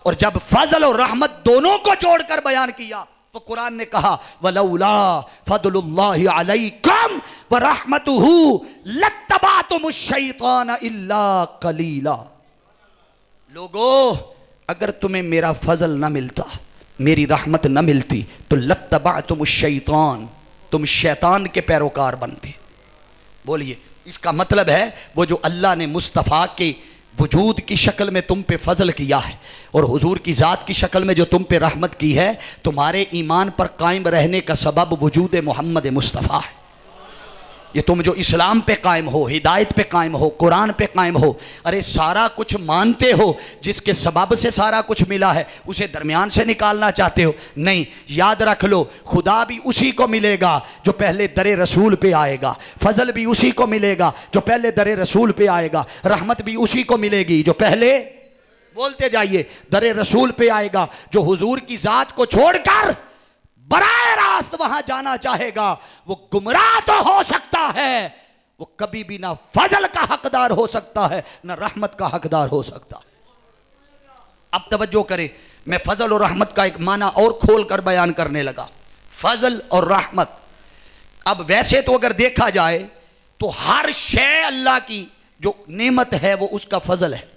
S3: और जब फजल और रहमत दोनों को जोड़कर बयान किया तो कुरान ने कहा वलौला फदलुल्लाहि अलैकुम व रहमतुहु लत्तबातुमुश शैतान इल्ला कलीला। लोगों, अगर तुम्हें मेरा फजल ना मिलता, मेरी रहमत न मिलती तो लत्तबातुमुश शैतान, तुम शैतान के पैरोकार बनते। बोलिए, इसका मतलब है वो जो अल्लाह ने मुस्तफ़ा के वजूद की शक्ल में तुम पे फजल किया है और हुजूर की ज़ात की शक्ल में जो तुम पे रहमत की है, तुम्हारे ईमान पर कायम रहने का सबब वजूद मोहम्मद मुस्तफ़ा है। ये तुम जो इस्लाम पे कायम हो, हिदायत पे कायम हो, कुरान पे कायम हो, अरे सारा कुछ मानते हो, जिसके सबब से सारा कुछ मिला है उसे दरमियान से निकालना चाहते हो। नहीं, याद रख लो, खुदा भी उसी को मिलेगा जो पहले दरे रसूल पे आएगा, फजल भी उसी को मिलेगा जो पहले दरे रसूल पे आएगा, रहमत भी उसी को मिलेगी जो पहले, बोलते जाइए, दरे रसूल पे आएगा। जो हुजूर की ज़ात को छोड़कर बराए रास्त वहां जाना चाहेगा वो गुमराह तो हो सकता है, वो कभी भी ना फजल का हकदार हो सकता है ना रहमत का हकदार हो सकता। अब तवज्जो करें, मैं फजल और रहमत का एक माना और खोल कर बयान करने लगा। फजल और रहमत, अब वैसे तो अगर देखा जाए तो हर शय अल्लाह की जो नेमत है वो उसका फजल है।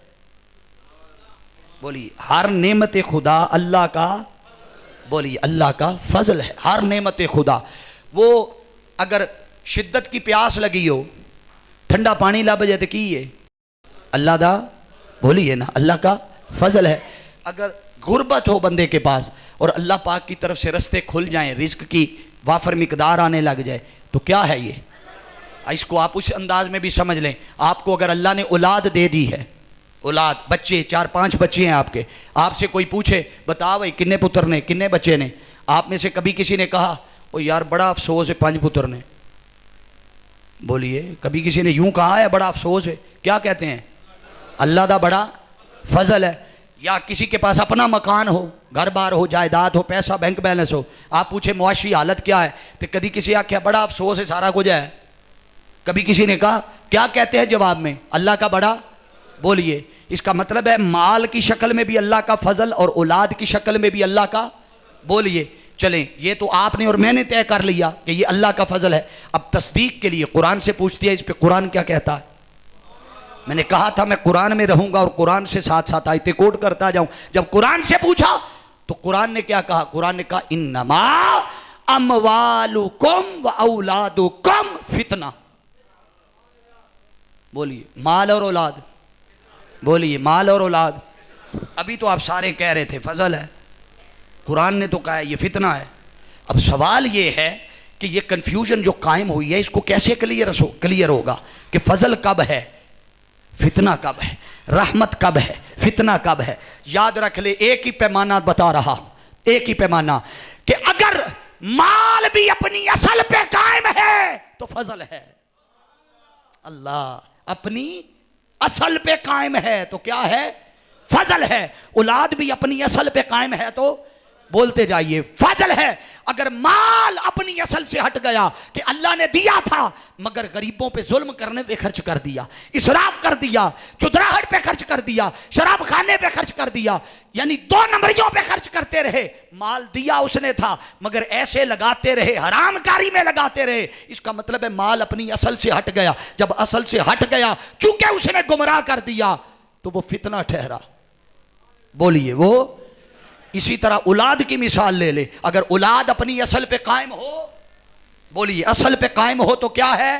S3: बोलिए, हर नेमत खुदा अल्लाह का, बोलिए अल्लाह का फजल है। हर नेमत खुदा, वो अगर शिद्दत की प्यास लगी हो, ठंडा पानी ला बजे तो की है अल्लाह दा, बोलिए ना, अल्लाह का फजल है। अगर गुर्बत हो बंदे के पास और अल्लाह पाक की तरफ से रास्ते खुल जाएं, रिस्क की वाफर मिकदार आने लग जाए तो क्या है ये? इसको आप उस अंदाज में भी समझ लें, आपको अगर अल्लाह ने औलाद दे दी है, औलाद, बच्चे, 4-5 बच्चे हैं आपके, आपसे कोई पूछे बता भाई किन्ने पुत्र ने, किन्ने बच्चे ने, आप में से कभी किसी ने कहा ओ यार बड़ा अफसोस है 5 पुत्र ने? बोलिए, कभी किसी ने यूं कहा है बड़ा अफसोस है? क्या कहते हैं? अल्लाह दा बड़ा फजल है। या किसी के पास अपना मकान हो, घर बार हो, जायदाद हो, पैसा बैंक बैलेंस हो, आप पूछे मुआशी हालत क्या है तो कभी किसी आख्या बड़ा अफसोस है सारा कुछ है? कभी किसी ने कहा? क्या कहते हैं जवाब में? अल्लाह का बड़ा। बोलिए, इसका मतलब है माल की शक्ल में भी अल्लाह का फजल और औलाद की शक्ल में भी अल्लाह का। बोलिए, चलें, ये तो आपने और मैंने तय कर लिया कि ये अल्लाह का फजल है। अब तस्दीक के लिए कुरान से पूछती है, इस पे कुरान क्या कहता है? मैंने कहा था मैं कुरान में रहूंगा और कुरान से साथ साथ आयतें कोट करता जाऊं। जब कुरान से पूछा तो कुरान ने क्या कहा? कुरान ने कहा इन्नमा अमवालुकुम व औलादुकुम फितना। बोलिए, माल और औलाद, बोलिए माल और औलाद। अभी तो आप सारे कह रहे थे फजल है, कुरान ने तो कहा है ये फितना है। अब सवाल ये है कि ये कंफ्यूजन जो कायम हुई है इसको कैसे क्लियर होगा कि फजल कब है, फितना कब है, रहमत कब है, फितना कब है? याद रख ले, एक ही पैमाना बता रहा, एक ही पैमाना कि अगर माल भी अपनी असल पे कायम है तो फजल है। अल्लाह अपनी असल पे कायम है तो क्या है? फजल है। औलाद भी अपनी असल पे कायम है तो, बोलते जाइए, फजल है। अगर माल अपनी असल से हट गया कि अल्लाह ने दिया था मगर गरीबों पे जुल्म करने पे खर्च कर दिया, इसराफ कर दिया, चुदराहट पे खर्च कर दिया, शराब खाने पे खर्च कर दिया, यानी 2 नंबरियों पे खर्च करते रहे। माल दिया उसने था मगर ऐसे लगाते रहे, हरामकारी में लगाते रहे, इसका मतलब है माल अपनी असल से हट गया। जब असल से हट गया, चूंकि उसने गुमराह कर दिया तो वो फितना ठहरा। बोलिए, वो इसी तरह औलाद की मिसाल ले ले, अगर औलाद अपनी असल पे कायम हो, बोलिए असल पे कायम हो तो क्या है?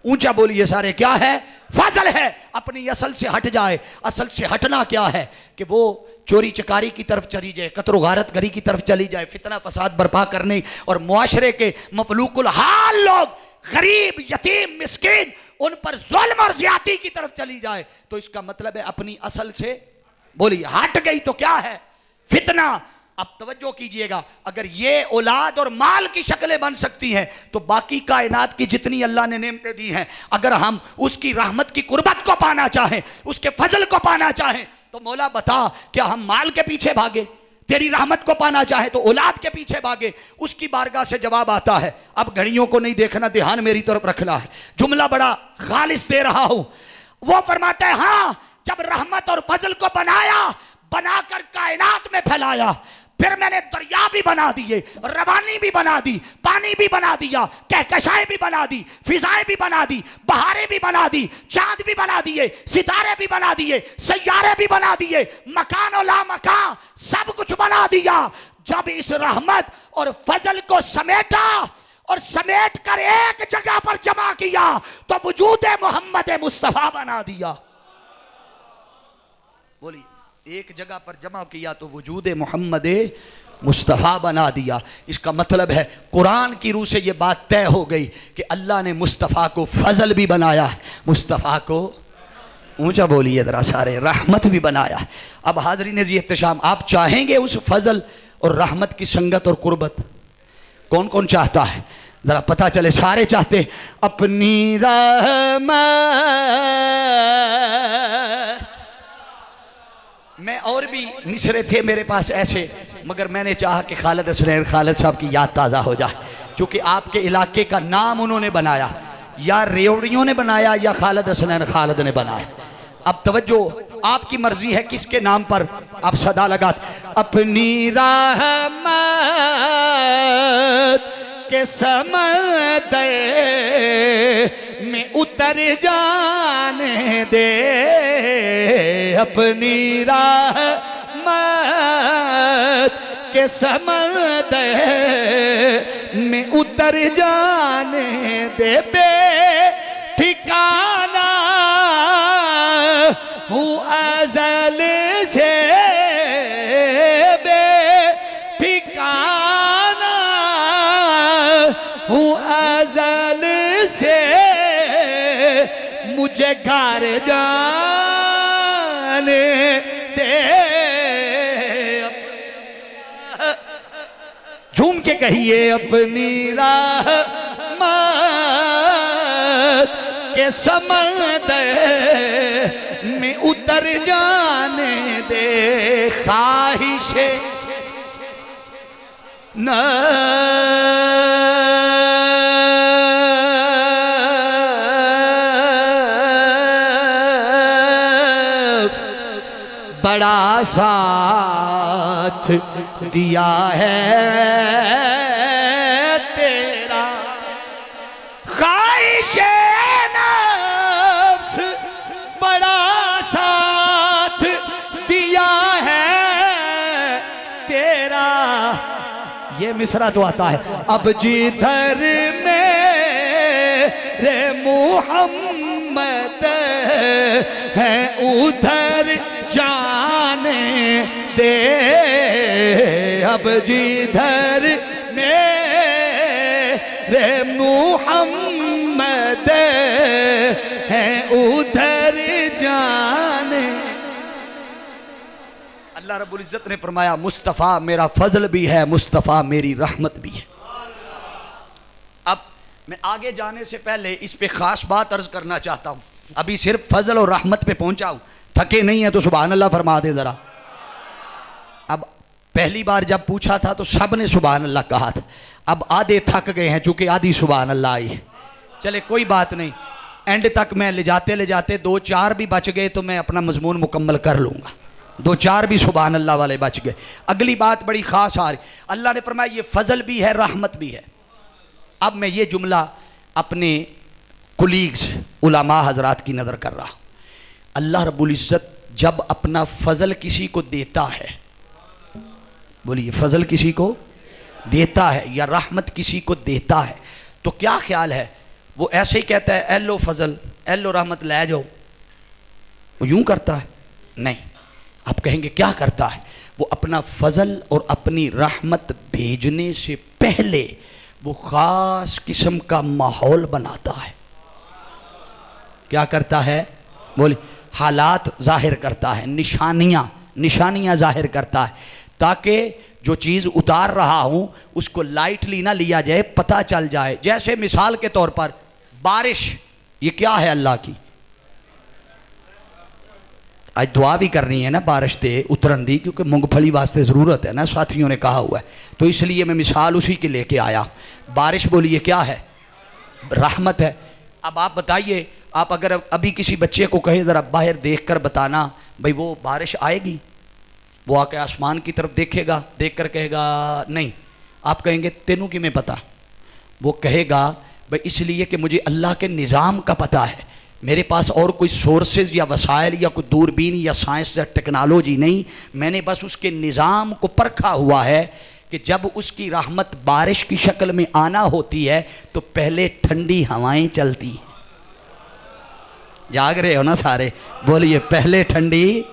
S3: ऊंचा बोलिए सारे, क्या है? फजल है। अपनी असल से हट जाए, असल से हटना क्या है कि वो चोरी चकारी की तरफ चली जाए, कत्ल गारत गरी की तरफ चली जाए, फितना फसाद बर्पा करने और मुआशरे के मफलूकुल हाल लोग, गरीब, यतीम, मिस्कीन, उन पर जुल्म और ज्यादती की तरफ चली जाए तो इसका मतलब है अपनी असल से, बोलिए, हट गई तो क्या है? फितना। अब तवज्जो कीजिएगा, अगर ये औलाद और माल की शक्लें बन सकती हैं तो बाकी कायनात की जितनी अल्लाह ने नेमतें दी हैं, अगर हम उसकी रहमत की कुर्बत को पाना चाहें, उसके फजल को पाना चाहें तो मौला बता, क्या हम माल के पीछे भागे? तेरी रहमत को पाना चाहे तो औलाद के पीछे भागे? उसकी बारगाह से जवाब आता है, अब घड़ियों को नहीं देखना, ध्यान मेरी तरफ रखना है, जुमला बड़ा खालिस दे रहा हूं। वो फरमाता है, हाँ, जब रहमत और फजल को बनाया, बनाकर कायनात में फैलाया, फिर मैंने दरिया भी बना दिए, रवानी भी बना दी, पानी भी बना दिया, कहकशाएं भी बना दी, फिजाएं भी बना दी, बहारें भी बना दी, चांद भी बना दिए, सितारे भी बना दिए, सैयारे भी बना दिए, मकान और लामकान सब कुछ बना दिया। जब इस रहमत और फजल को समेटा और समेट कर एक जगह पर जमा किया तो वजूद मोहम्मद मुस्तफा बना दिया। बोलिए, एक जगह पर जमा किया तो वजूद मोहम्मद मुस्तफ़ा बना दिया। इसका मतलब है कुरान की रूह से ये बात तय हो गई कि अल्लाह ने मुस्तफ़ा को फजल भी बनाया है, मुस्तफ़ा को, ऊंचा बोलिए ज़रा सारे, रहमत भी बनाया है। अब हाज़रीन जी इत्तिशाम, आप चाहेंगे उस फजल और रहमत की संगत और कुर्बत? कौन कौन चाहता है ज़रा पता चले। सारे चाहते, अपनी रहमत। मैं और भी मिसरे थे मेरे पास ऐसे, मगर मैंने चाहा कि खालिद हसनैन खालिद साहब की याद ताज़ा हो जाए, क्योंकि आपके इलाके का नाम उन्होंने बनाया, या रेवड़ियों ने बनाया या खालिद हसनैन खालिद ने बनाया। अब तवज्जो, आपकी मर्जी है किसके नाम पर आप सदा लगा। अपनी रहमत के समंदर में उतर जाने दे, अपनी रहमत के समंदर में उतर जाने दे, बे ठिकाना हूँ अज़ल से, बे ठिकाना हूँ अज़ल से, मुझे घर जाने दे। झूम के कहिए, अपनी रहमत के समंदर में उतर जाने दे, ख्वाहिशे नफ्स बड़ा साथ दिया है तेरा, ख्वाहिशे नफ्स बड़ा साथ दिया है तेरा। ये मिसरा तो आता है, अब जिधर मेरे मुहम्मद है उधर जाने दे, अब जिधर मेरे मुहम्मद है उधर जाने। अल्लाह रब्बुल इज़्ज़त ने फरमाया, मुस्तफ़ा मेरा फजल भी है, मुस्तफ़ा मेरी रहमत भी है। अब मैं आगे जाने से पहले इस पे खास बात अर्ज करना चाहता हूं। अभी सिर्फ फजल और रहमत पे पहुंचा हूं, थके नहीं है तो सुभान अल्लाह फरमा दे जरा। अब पहली बार जब पूछा था तो सब ने सुभान अल्लाह कहा था, अब आधे थक गए हैं चूंकि आधी सुभान अल्लाह आई है। चले कोई बात नहीं, एंड तक मैं ले जाते दो चार भी बच गए तो मैं अपना मजमून मुकम्मल कर लूँगा, दो चार भी सुभान अल्लाह वाले बच गए। अगली बात बड़ी ख़ास आ रही, अल्लाह ने फरमाया ये फजल भी है रहमत भी है। अब मैं ये जुमला अपने कुलीग्स उलमा हजरात की नज़र कर रहा हूँ। अल्लाह रब्बुल इज़्ज़त जब अपना फजल किसी को देता है, बोलिए फजल किसी को देता है या रहमत किसी को देता है, तो क्या ख्याल है, वो ऐसे ही कहता है एलो फजल एलो रहमत ले जाओ, वो यूं करता है? नहीं, आप कहेंगे क्या करता है? वो अपना फजल और अपनी रहमत भेजने से पहले वो ख़ास किस्म का माहौल बनाता है। क्या करता है? बोले हालात जाहिर करता है, निशानियाँ जाहिर करता है, ताकि जो चीज़ उतार रहा हूँ उसको लाइटली ना लिया जाए, पता चल जाए। जैसे मिसाल के तौर पर बारिश, ये क्या है? अल्लाह की, आज दुआ भी करनी है ना बारिश दे उतरन दी, क्योंकि मूंगफली वास्ते ज़रूरत है ना, साथियों ने कहा हुआ है। तो इसलिए मैं मिसाल उसी की लेके आया। बारिश बोलिए क्या है? रहमत है। अब आप बताइए, आप अगर अभी किसी बच्चे को कहें ज़रा बाहर देख कर बताना भाई वो बारिश आएगी, वो आके आसमान की तरफ देखेगा, देख कर कहेगा नहीं। आप कहेंगे तेनू कि मैं पता? वो कहेगा भाई इसलिए कि मुझे अल्लाह के निज़ाम का पता है, मेरे पास और कोई सोर्सेज या वसाइल या कोई दूरबीन या साइंस या टेक्नोलॉजी नहीं, मैंने बस उसके निज़ाम को परखा हुआ है कि जब उसकी रहमत बारिश की शक्ल में आना होती है तो पहले ठंडी हवाएं चलती हैं। जाग रहे हो ना सारे? बोलिए पहले ठंडी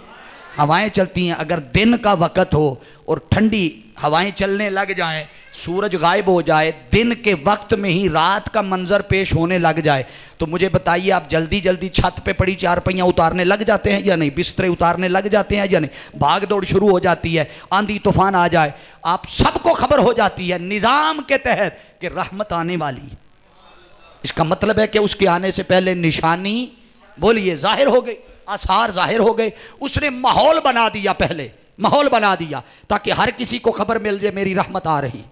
S3: हवाएं चलती हैं। अगर दिन का वक़्त हो और ठंडी हवाएं चलने लग जाएं, सूरज गायब हो जाए, दिन के वक्त में ही रात का मंजर पेश होने लग जाए, तो मुझे बताइए आप जल्दी जल्दी छत पे पड़ी चारपहियाँ उतारने लग जाते हैं या नहीं? बिस्तरे उतारने लग जाते हैं या नहीं? भाग दौड़ शुरू हो जाती है, आंधी तूफान आ जाए, आप सबको खबर हो जाती है निज़ाम के तहत कि रहमत आने वाली। इसका मतलब है कि उसके आने से पहले निशानी बोलिए जाहिर हो गई, आसार जाहिर हो गए। उसने माहौल बना दिया, पहले माहौल बना दिया ताकि हर किसी को खबर मिल जाए मेरी रहमत आ रही।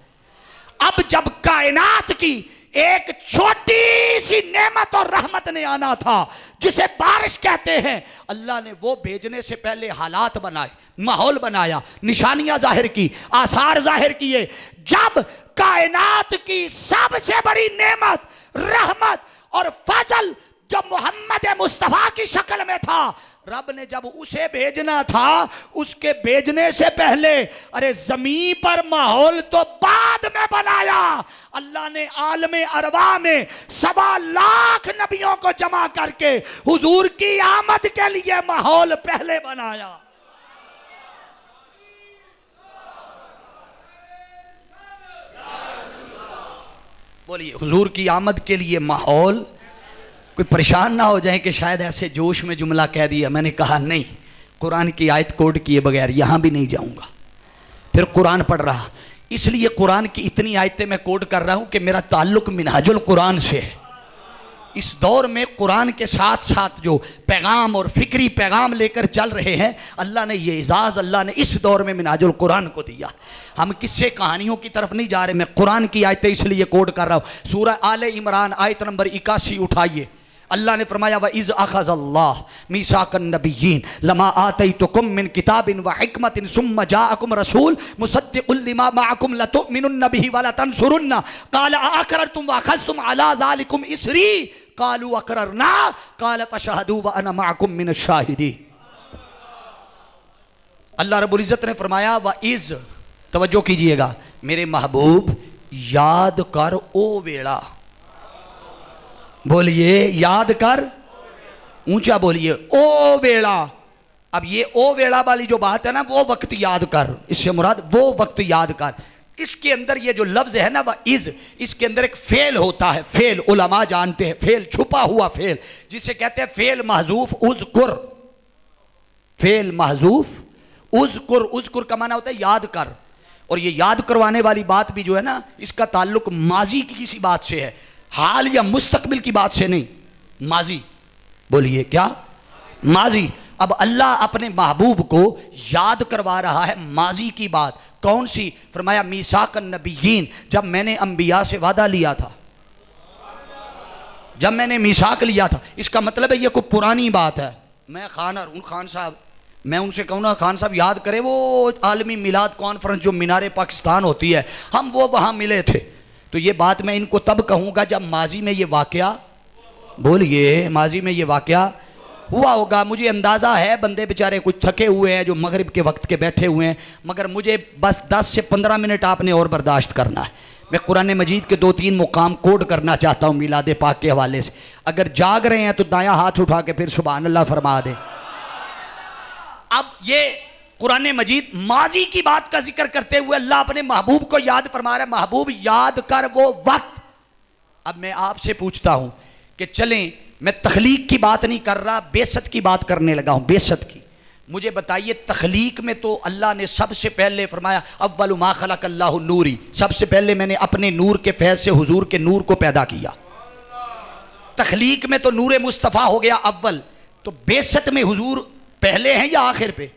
S3: अब जब कायनात की एक छोटी सी नेमत और रहमत ने आना था जिसे बारिश कहते हैं, अल्लाह ने वो भेजने से पहले हालात बनाए, माहौल बनाया, निशानियां जाहिर की, आसार जाहिर किए। जब कायनात की सबसे बड़ी नेमत, रहमत और फजल जो मोहम्मद मुस्तफ़ा की शक्ल में था, रब ने जब उसे भेजना था, उसके भेजने से पहले अरे जमीन पर माहौल तो बाद में बनाया। अल्लाह ने आलमे अरवा में 1.25 लाख नबियों को जमा करके हुजूर की आमद के लिए माहौल पहले बनाया। बोलिए हुजूर की आमद के लिए माहौल। कोई परेशान ना हो जाए कि शायद ऐसे जोश में जुमला कह दिया। मैंने कहा नहीं, कुरान की आयत कोड किए बगैर यहाँ भी नहीं जाऊँगा। फिर कुरान पढ़ रहा, इसलिए कुरान की इतनी आयतें मैं कोड कर रहा हूँ कि मेरा ताल्लुक मिनहाजुल कुरान से है। इस दौर में कुरान के साथ साथ जो पैगाम और फिक्री पैगाम लेकर चल रहे हैं, अल्लाह ने ये एजाज़ अल्लाह ने इस दौर में मिनहाजुल कुरान को दिया। हम किस्से कहानियों की तरफ नहीं जा रहे, मैं कुरान की आयतें इसलिए कोड कर रहा हूँ। सूरह आले इमरान आयत नंबर 81 उठाइए। अल्लाह ने फरमाया व इज़ अख़ज़ल्लाह मीसाकन नबिय्यीन लमा आतैतुकुम मिन किताबिन व हिकमतिन सुम्मा जाअकुम रसूल मुसद्दिक़ुल लिमा मअकुम लतुमिनुन्न बिही व लतंसुरुन्ना क़ाल अअक़ररतुम व अख़ज़्तुम अला ज़ालिकुम इसरी क़ालू अक़ररना क़ाल फ़शहदू व अना मअकुम मिनश शाहिदीन। अल्लाह रब्बुल इज़्ज़त ने फरमाया व इज़, तवज्जो कीजिएगा मेरे महबूब, याद कर ओ वेला। बोलिए याद कर, ऊंचा बोलिए ओ वेला। अब ये ओ वेला वाली जो बात है ना, वो वक्त याद कर, इससे मुराद वो वक्त याद कर। इसके अंदर ये जो लफ्ज है ना वह इज, इसके अंदर एक फेल होता है। फेल उलमा जानते हैं, फेल छुपा हुआ फेल जिसे कहते हैं फेल महजूफ उज़कुर। फेल महजूफ उज़कुर, उज़कुर का माना होता है याद कर। और ये याद करवाने वाली बात भी जो है ना, इसका ताल्लुक माजी की किसी बात से है, हाल या मुस्तकबिल की बात से नहीं, माजी। बोलिए क्या? माजी। अब अल्लाह अपने महबूब को याद करवा रहा है माजी की बात। कौन सी? फरमाया मीसाकन नबिय्यीन, जब मैंने अंबिया से वादा लिया था, जब मैंने मीसाक लिया था। इसका मतलब है ये कोई पुरानी बात है। मैं खान अरुण खान साहब, मैं उनसे कहूँ ना खान साहब याद करें वो आलमी मिलाद कॉन्फ्रेंस जो मीनारे पाकिस्तान होती है, हम वो वहाँ मिले थे। तो ये बात मैं इनको तब कहूँगा जब माजी में ये वाक़या, बोलिए माजी में ये वाक़या हुआ होगा। मुझे अंदाज़ा है बंदे बेचारे कुछ थके हुए हैं जो मगरिब के वक्त के बैठे हुए हैं, मगर मुझे बस 10 से 15 मिनट आपने और बर्दाश्त करना है। मैं कुरान मजीद के 2-3 मुकाम कोड करना चाहता हूँ मिलाद पाक के हवाले से। अगर जाग रहे हैं तो दायां हाथ उठा के फिर सुभान अल्लाह फरमा दें। अब ये कुरान मजीद माजी की बात का जिक्र करते हुए अल्लाह अपने महबूब को याद फरमा रहा है, महबूब याद कर वो वक्त। अब मैं आपसे पूछता हूं कि चलें, मैं तखलीक की बात नहीं कर रहा, बेसत की बात करने लगा हूं, बेसत की। मुझे बताइए तखलीक में तो अल्लाह ने सबसे पहले फरमाया अव्वलु मा खलक़ल्लाहु नूरी, सबसे पहले मैंने अपने नूर के फैज़ से हुजूर के नूर को पैदा किया। तखलीक में तो नूर मुस्तफ़ा हो गया अव्वल, तो बेसत में हुजूर पहले हैं या आखिर पे?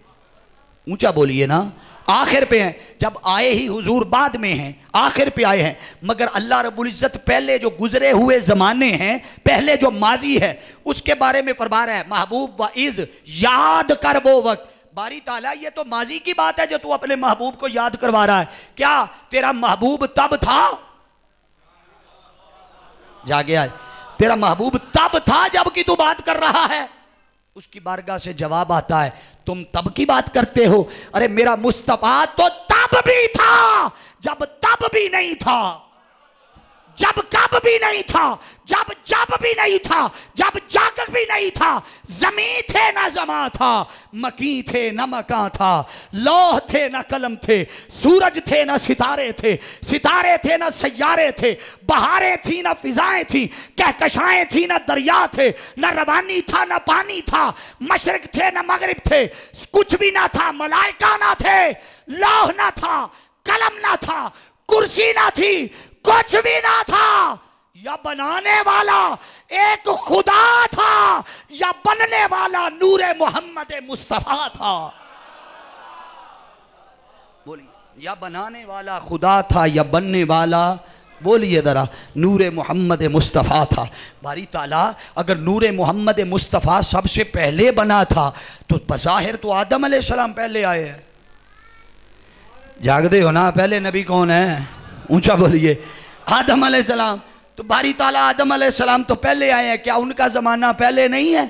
S3: ऊंचा बोलिए ना। आखिर पे हैं। जब आए ही हुजूर बाद में हैं, आखिर पे आए हैं। मगर अल्लाह रब्बुल इज्जत पहले जो गुजरे हुए जमाने हैं, पहले जो माजी है, उसके बारे में फरमा रहा है महबूब व इज, याद कर वो वक्त। बारी ताला ये तो माजी की बात है जो तू अपने महबूब को याद करवा रहा है। क्या तेरा महबूब तब था? जागे आज, तेरा महबूब तब था जबकि तू बात कर रहा है। उसकी बारगाह से जवाब आता है तुम तब की बात करते हो। अरे मेरा मुस्तफा तो तब भी था जब तब भी नहीं था, जब कब भी नहीं था, जब जब भी नहीं था, जब जग भी नहीं था। जमीन थे ना जमा था, मकी थे न मका था, लौह थे न कलम थे, सूरज थे न सितारे थे, सितारे थे न सैयारे थे, बहारें थी न फिजाएं थी, कहकशाएं थी न दरिया थे, न रवानी था न पानी था, मशरिक थे न मगरिब थे, कुछ भी ना था, मलाइका ना थे, लौह ना था, कलम ना था, कुर्सी ना थी, कुछ भी ना था। या बनाने वाला एक खुदा था या बनने वाला नूरे मोहम्मद मुस्तफा था। बोलिए, या बनाने वाला खुदा था या बनने वाला, बोलिए जरा, नूरे मोहम्मद मुस्तफ़ा था। बारी ताला अगर नूरे मोहम्मद मुस्तफ़ा सबसे पहले बना था तो बज़ाहिर तो आदम अलैहिस्सलाम पहले आए हैं। जागते हो ना? पहले नबी कौन है? ऊंचा बोलिए, आदम अलैहिस्सलाम। तो बारी ताला आदम अलैहिस्सलाम तो पहले आए हैं, क्या उनका ज़माना पहले नहीं है?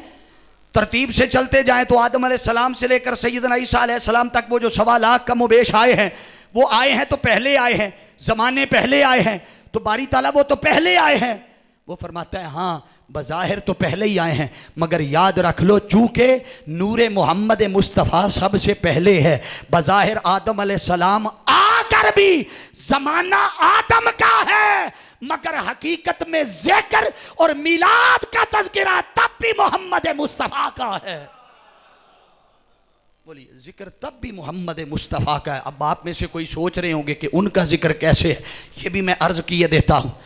S3: तरतीब से चलते जाएं तो आदम अलैहिस्सलाम से लेकर सैयदना ईसा अलैहिस्सलाम तक वो जो 1.25 लाख कमोबेश आए हैं, वो आए हैं तो पहले आए हैं, ज़माने पहले आए हैं। तो बारी ताला वो तो पहले आए हैं। वो फरमाता है हाँ बज़ाहिर तो पहले ही आए हैं, मगर याद रख लो चूंकि नूरे मोहम्मद मुस्तफ़ा सबसे पहले है। बज़ाहिर आदम अलैहिस्सलाम आकर भी ज़माना आदम का है, मगर हकीकत में ज़िक्र और मिलाद का तज़किरा तब भी मोहम्मद मुस्तफ़ा का है। बोलिए, जिक्र तब भी मोहम्मद मुस्तफ़ा का है। अब आप में से कोई सोच रहे होंगे कि उनका जिक्र कैसे है, ये भी मैं अर्ज़ किए देता हूँ।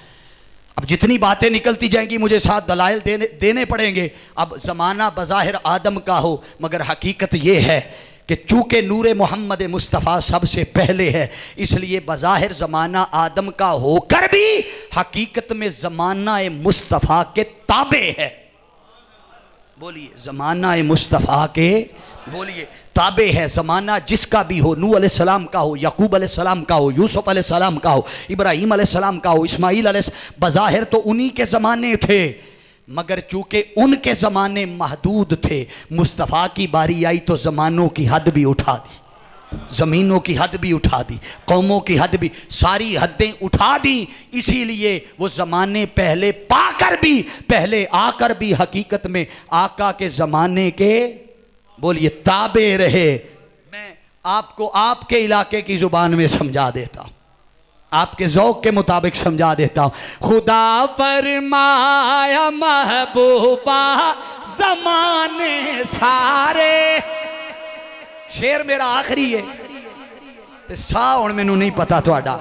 S3: अब जितनी बातें निकलती जाएंगी मुझे साथ दलाइल देने पड़ेंगे। अब ज़माना बज़ाहिर आदम का हो, मगर हकीकत ये है कि चूँकि नूरे मोहम्मद मुस्तफ़ा सबसे पहले है, इसलिए बज़ाहिर ज़माना आदम का होकर भी हकीकत में ज़माना मुस्तफ़ा के ताबे है। बोलिए, ज़माना मुस्तफ़ा के, बोलिए, ताबे है। ज़माना जिसका भी हो, नूह अलैहिस्सलाम का हो, याकूब अलैहिस्सलाम का हो, यूसुफ अलैहिस्सलाम का हो, इब्राहीम अलैहिस्सलाम का हो, इस्माईल अलैहिस्सलाम, बज़ाहिर तो उन्हीं के ज़माने थे, मगर चूंकि उनके ज़माने महदूद थे, मुस्तफ़ा की बारी आई तो ज़मानों की हद भी उठा दी, ज़मीनों की हद भी उठा दी, कौमों की हद भी, सारी हदें उठा दी। इसीलिए वो ज़माने पहले पाकर भी, पहले आकर भी हकीकत में आका के ज़माने के, बोलिए, ताबे रहे। मैं आपको आपके इलाके की ज़ुबान में समझा देता हूँ, आपके ज़ौक़ के मुताबिक समझा देता हूँ। खुदा फरमाया महबूबा ज़माने सारे, शेर मेरा आखिरी है ते साह हुण मैनू नहीं पता तुहाडा,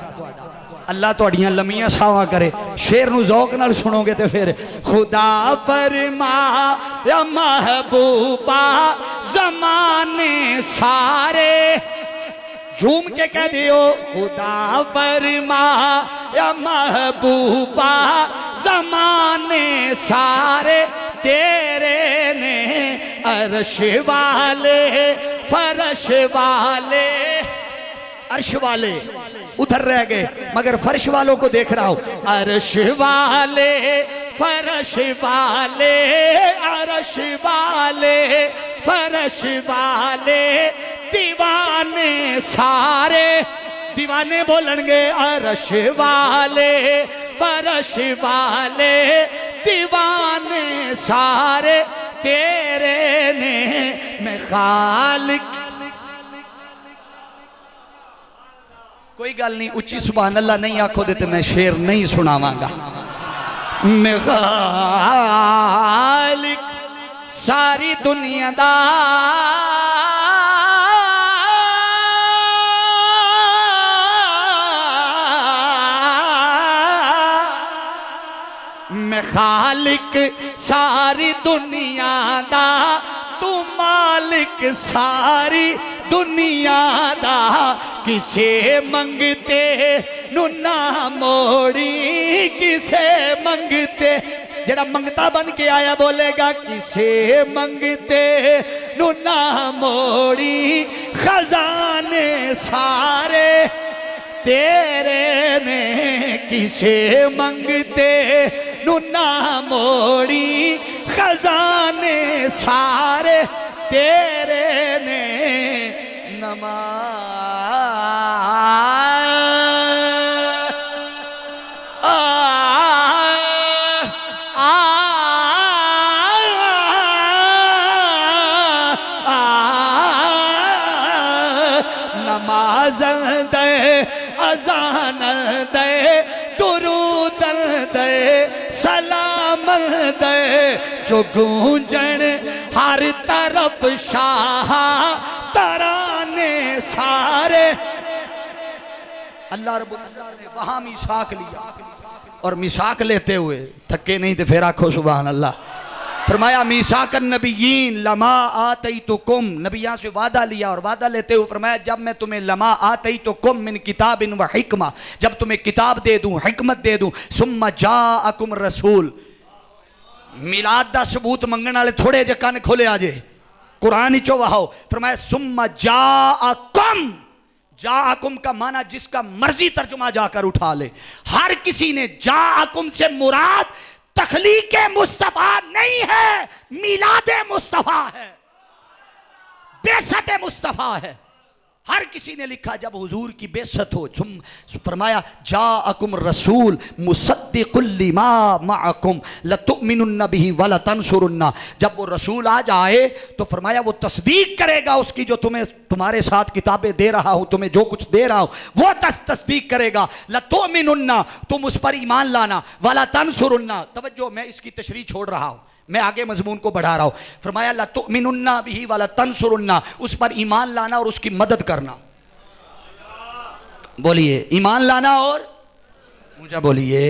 S3: अल्लाह तुहाड़ियां लम्मियां सावां करे। शेर नू ज़ौक़ नाल सुनोगे तो फिर, खुदा फरमाया महबूबा ज़माने सारे, झूम के कह दियो, खुदा फरमाया महबूबा ज़माने सारे, तेरे ने अर्श वाले फर्श वाले, अर्श वाले उधर रह गए मगर फर्श वालों को देख रहा हूं। अर्श वाले फर्श वाले, अर्श वाले फर्श वाले, दीवाने सारे, दीवाने बोलणगे अर्श वाले फर्श वाले, दीवाने सारे, तेरे ने मैं खालिक। कोई गल नहीं, उच्ची सुभान अल्लाह नहीं आखो देते मैं शेर नहीं सुनावांगा। मैं खालिक सारी दुनिया दा, मैं खालिक सारी दुनिया दा, तू मालिक मालिक सारी दुनिया दा किसे मंगते नु ना मोड़ी किसे मंगते जेड़ा मंगता बन के आया बोलेगा किसे मंगते नु ना मोड़ी खजाने सारे तेरे ने किसे मंगते नु ना मोड़ी खजाने सारे तेरे ने नमाज दे अजान दे दुरूद दे सलाम दे जो गूंजन हर तरफ शाह तराने सारे। अल्लाह रब्बुल इज्जत ने वहां मिसाक लिया और मिसाक लेते हुए थके नहीं थे फिर आखो सुभान अल्लाह। फरमाया मीसाकन नबीयीन लमा आतैतुकुम, नबियों से वादा लिया और वादा लेते हुए फरमाया जब मैं तुम्हें लमा आतैतुकुम मिन किताबिन व हिकमा, जब तुम्हें किताब दे दूं हिकमत दे दूं, सुम्मा जाअकुम रसूल। मिलाद दा सबूत मंगने वाले थोड़े जे कान खोले आजे कुरान चो वहाओ। फरमाया सुम्मा जाअकुम, जाअकुम का माना जिसका मर्जी तर्जुमा जाकर उठा ले। हर किसी ने जाअकुम से मुराद तखलीक मुस्तफा नहीं है, मिलाद मुस्तफा है, बेसत मुस्तफा है। हर किसी ने लिखा जब हुजूर की बेसत हो। फरमाया जाअकुम रसूल मुसद्दिकुल लिमा मअकुम लतुमिनुन्न बिही व लतंसुरुन्ना। जब वो रसूल आ जाए तो फरमाया वो तस्दीक करेगा उसकी, जो तुम्हें तुम्हारे साथ किताबें दे रहा हूं, तुम्हें जो कुछ दे रहा हूं वो तस्दीक करेगा। लतुमिनुन्ना, तुम उस पर ईमान लाना, व लतंसुरुन्ना। तवज्जो, मैं इसकी तशरीह छोड़ रहा हूं, मैं आगे मजमून को बढ़ा रहा हूं। फरमाया लतुमिनुन्ना बिही व लतंसुरुन्ना, उस पर ईमान लाना और उसकी मदद करना। बोलिए ईमान लाना और मुझे बोलिए।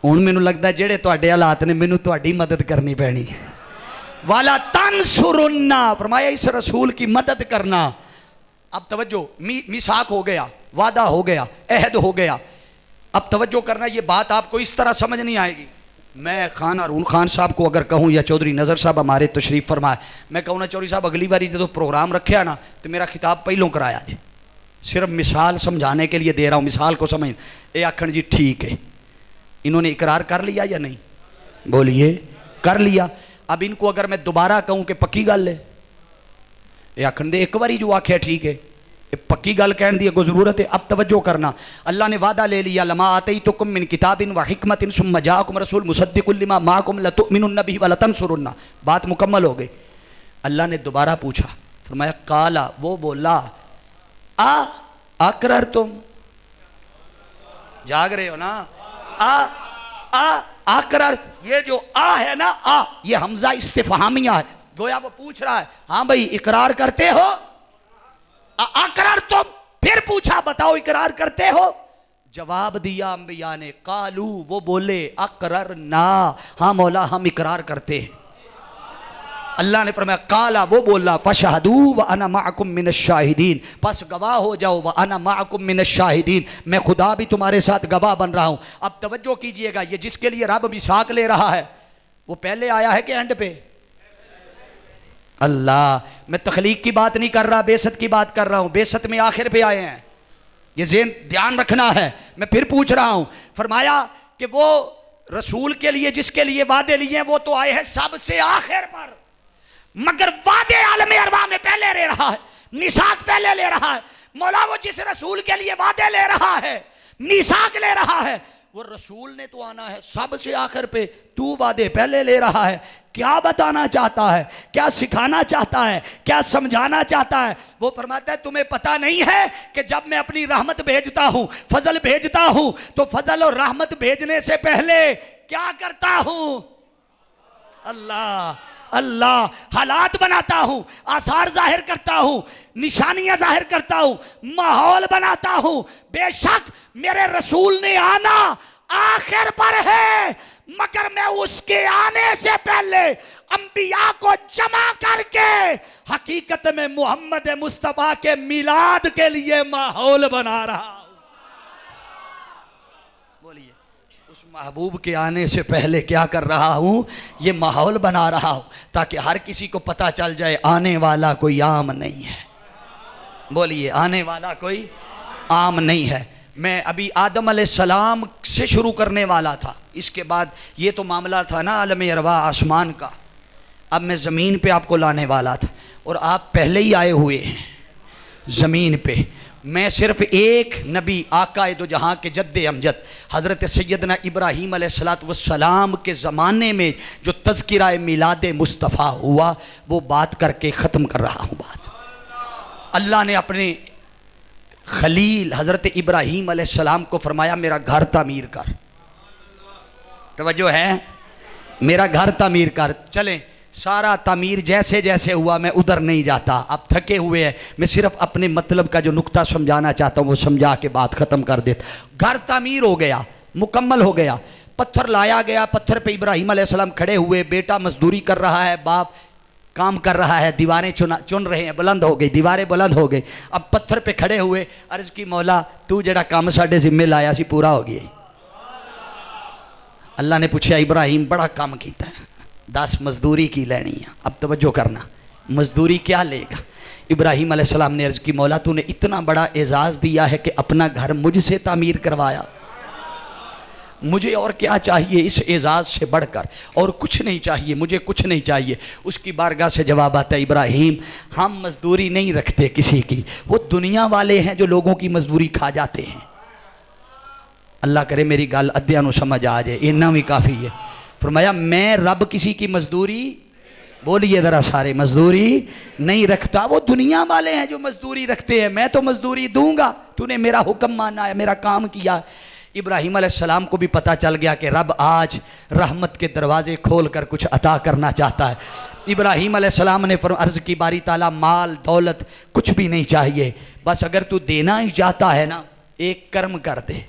S3: हुण मैनू लगता जेड़े तुहाडे हालात ने मैनू तुहाडी मदद करनी पैनी। वाला तंसुरुन्ना, फरमाया इस रसूल की मदद करना। अब तवज्जो, मिसाक हो गया, वादा हो गया, अहद हो गया। अब तवज्जो करना, ये बात आपको इस तरह समझ नहीं आएगी। मैं खान अरुण खान साहब को अगर कहूँ या चौधरी नज़र साहब हमारे तशरीफ फरमाए, मैं कहूँ ना चौधरी साहब अगली बारी जो प्रोग्राम रखे ना तो मेरा खिताब पहलों कराया जी। सिर्फ मिसाल समझाने के लिए दे रहा हूँ, मिसाल को समझ। ये आखन जी ठीक है, इन्होंने इकरार कर लिया या नहीं? बोलिए कर लिया। अब इनको अगर मैं दोबारा कहूँ कि पक्की गल है, ये आखन दे एक बारी जो आख्या ठीक है, पक्की गल कहने की जरूरत है। अब तवज्जो करना, अल्लाह ने वादा ले लिया लमा आतैतुकुम मिन किताबिन व हिकमतिन सुम्मा जाअकुम रसूल मुसद्दिकुल लिमा माअकुम लतुमिनुन्न बिही व लतंसुरुन्ना। बात मुकम्मल हो गई। अल्लाह ने दोबारा पूछा, फरमाया काला, वो बोला आ अकरर, तुम जाग रहे हो ना? आ अकरर, ये जो आ है ना, आ ये हमजा इस्तिफहामिया है, गोया वो पूछ रहा है हाँ भाई इकरार करते हो? अकरार तुम, फिर पूछा बताओ इकरार करते हो? जवाब दिया अंबिया ने, कालू, वो बोले अकरर ना, हाँ मौला हम इकरार करते हैं। अल्लाह ने फरमाया काला, वो बोला फशहदू व अना माअकुम मिनश शाहिदीन, बस गवाह हो जाओ, व अना माअकुम मिनश शाहिदीन, मैं खुदा भी तुम्हारे साथ गवाह बन रहा हूं। अब तवज्जो कीजिएगा, ये जिसके लिए रब मिसाक ले रहा है वो पहले आया है कि एंड पे? अल्लाह, मैं तखलीक की बात नहीं कर रहा, बेसत की बात कर रहा हूं। बेसत में आखिर पे आए हैं, ये ज़हन ध्यान रखना है। मैं फिर पूछ रहा हूं, फरमाया कि वो रसूल के लिए जिसके लिए वादे लिए वो तो आए हैं सबसे आखिर पर, मगर वादे आलम अरवा में पहले ले रहा है, मिसाक पहले ले रहा है। मौला वो जिस रसूल के लिए वादे ले रहा है, मिसाक ले रहा है, वो रसूल ने तो आना है सबसे आखिर पे, तू वादे पहले ले रहा है। क्या बताना चाहता है, क्या सिखाना चाहता है, क्या समझाना चाहता है? वो फरमाता है तुम्हें पता नहीं है कि जब मैं अपनी रहमत भेजता हूं, फजल भेजता हूं, तो फजल और रहमत भेजने से पहले क्या करता हूं? अल्लाह अल्लाह, हालात बनाता हूं, आसार जाहिर करता हूं, निशानियां जाहिर करता हूं, माहौल बनाता हूं। बेशक मेरे रसूल ने आना आखिर पर है, मगर मैं उसके आने से पहले अंबिया को जमा करके हकीकत में मोहम्मद मुस्तफ़ा के मिलाद के लिए माहौल बना रहा हूं। बोलिए, उस महबूब के आने से पहले क्या कर रहा हूं? ये माहौल बना रहा हूं ताकि हर किसी को पता चल जाए आने वाला कोई आम नहीं है। बोलिए, आने वाला कोई आम नहीं है। मैं अभी आदम अलैहिस्सलाम से शुरू करने वाला था, इसके बाद ये तो मामला था ना आलम अरवा आसमान का, अब मैं ज़मीन पे आपको लाने वाला था और आप पहले ही आए हुए हैं ज़मीन पे। मैं सिर्फ एक नबी आका दो जहाँ के जद्दे अमजद हज़रत सैयदना इब्राहीम अलैहिस्सलाम के ज़माने में जो तज़किरा मिलाद मुस्तफ़ा हुआ वो बात करके ख़त्म कर रहा हूँ बात। अल्लाह ने अपने खलील हज़रत इब्राहीम अलैहिस्सलाम को फरमाया मेरा घर तामीर कर। तवज्जो है, मेरा घर तामीर कर। चलें, सारा तामीर जैसे जैसे हुआ मैं उधर नहीं जाता, अब थके हुए हैं, मैं सिर्फ अपने मतलब का जो नुक्ता समझाना चाहता हूँ वो समझा के बात ख़त्म कर देता। घर तामीर हो गया, मुकम्मल हो गया, पत्थर लाया गया, पत्थर पे इब्राहीम अलैहिस्सलाम खड़े हुए, बेटा मजदूरी कर रहा है, बाप काम कर रहा है, दीवारें चुन रहे हैं, बुलंद हो गई, दीवारें बुलंद हो गई। अब पत्थर पे खड़े हुए अर्ज़ की मौला तू जड़ा काम साढ़े जिम्मे लाया सी पूरा हो गया। अल्लाह ने पूछा इब्राहीम बड़ा काम किया है, 10 मजदूरी की लेनी है। अब तवज्जो करना, मजदूरी क्या लेगा? इब्राहीम अलैहिस्सलाम ने अर्ज़ की मौला तूने इतना बड़ा एजाज़ दिया है कि अपना घर मुझसे तामीर करवाया, मुझे और क्या चाहिए इस एजाज़ से बढ़कर? और कुछ नहीं चाहिए, मुझे कुछ नहीं चाहिए। उसकी बारगाह से जवाब आता है इब्राहीम हम मजदूरी नहीं रखते किसी की, वो दुनिया वाले हैं जो लोगों की मजदूरी खा जाते हैं। अल्लाह करे मेरी गल अद्धिया नूं समझ आ जाए, इन्ना भी काफ़ी है। फरमाया मैं रब किसी की मजदूरी, बोलिए ज़रा सारे, मजदूरी नहीं रखता, वो दुनिया वाले हैं जो मजदूरी रखते हैं, मैं तो मजदूरी दूंगा, तूने मेरा हुक्म माना है, मेरा काम किया। इब्राहीम अलैहिस्सलाम को भी पता चल गया कि रब आज रहमत के दरवाजे खोल कर कुछ अता करना चाहता है। इब्राहीम अलैहिस्सलाम ने अर्ज़ की बारी ताला माल दौलत कुछ भी नहीं चाहिए, बस अगर तू देना ही चाहता है ना एक कर्म कर दे।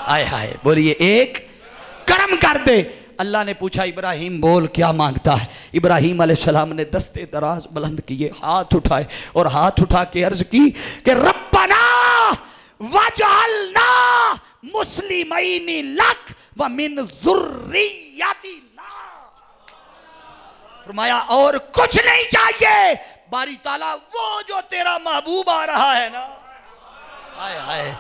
S3: आय हाय, बोलिए एक कर्म कर दे। अल्लाह ने पूछा इब्राहीम बोल क्या मांगता है? इब्राहीम अलैहिस्सलाम ने दस्ते दराज बुलंद किए, हाथ उठाए और हाथ उठा के अर्ज की कि रब्बना वजअलना मुस्लिमैनि लक व मिन ज़ुर्रिय्यतिना। फरमाया और कुछ नहीं चाहिए, बारी ताला वो जो तेरा महबूब आ रहा है ना, हाय हाय,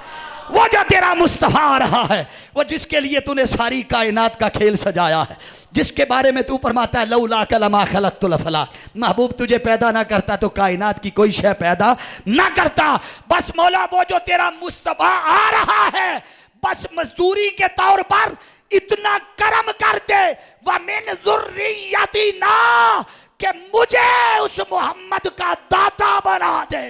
S3: वो जो तेरा मुस्तफा आ रहा है, वो जिसके लिए तूने सारी कायनात का खेल सजाया है, जिसके बारे में तू फरमाता है लौला कलमा खलक़तुल फला, महबूब तुझे पैदा ना करता तो कायनात की कोई शय पैदा ना करता। बस मौला वो जो तेरा मुस्तफा आ रहा है, बस मजदूरी के तौर पर इतना कर्म कर दे, व मिन ज़ुर्रिय्यतिना, कि मुझे उस मोहम्मद का दाता बना दे,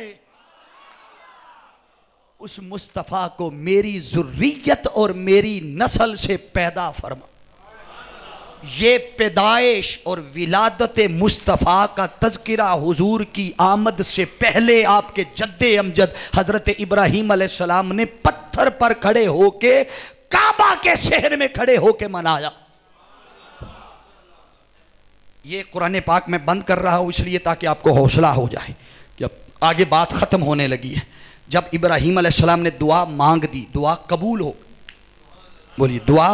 S3: उस मुस्तफ़ा को मेरी ज़ुर्रियत और मेरी नस्ल से पैदा फरमा। ये पैदाइश और विलादत मुस्तफ़ा का तज़किरा हुजूर की आमद से पहले आपके जद्दे अमजद हज़रत इब्राहीम अलैहिस्सलाम ने पत्थर पर खड़े होके काबा के शहर में खड़े होके मनाया। ये कुरान पाक में बंद कर रहा हूँ इसलिए ताकि आपको हौसला हो जाए कि अब आगे बात ख़त्म होने लगी है। जब इब्राहीम अलैहिस्सलाम ने दुआ मांग दी, दुआ कबूल हो, बोलिए दुआ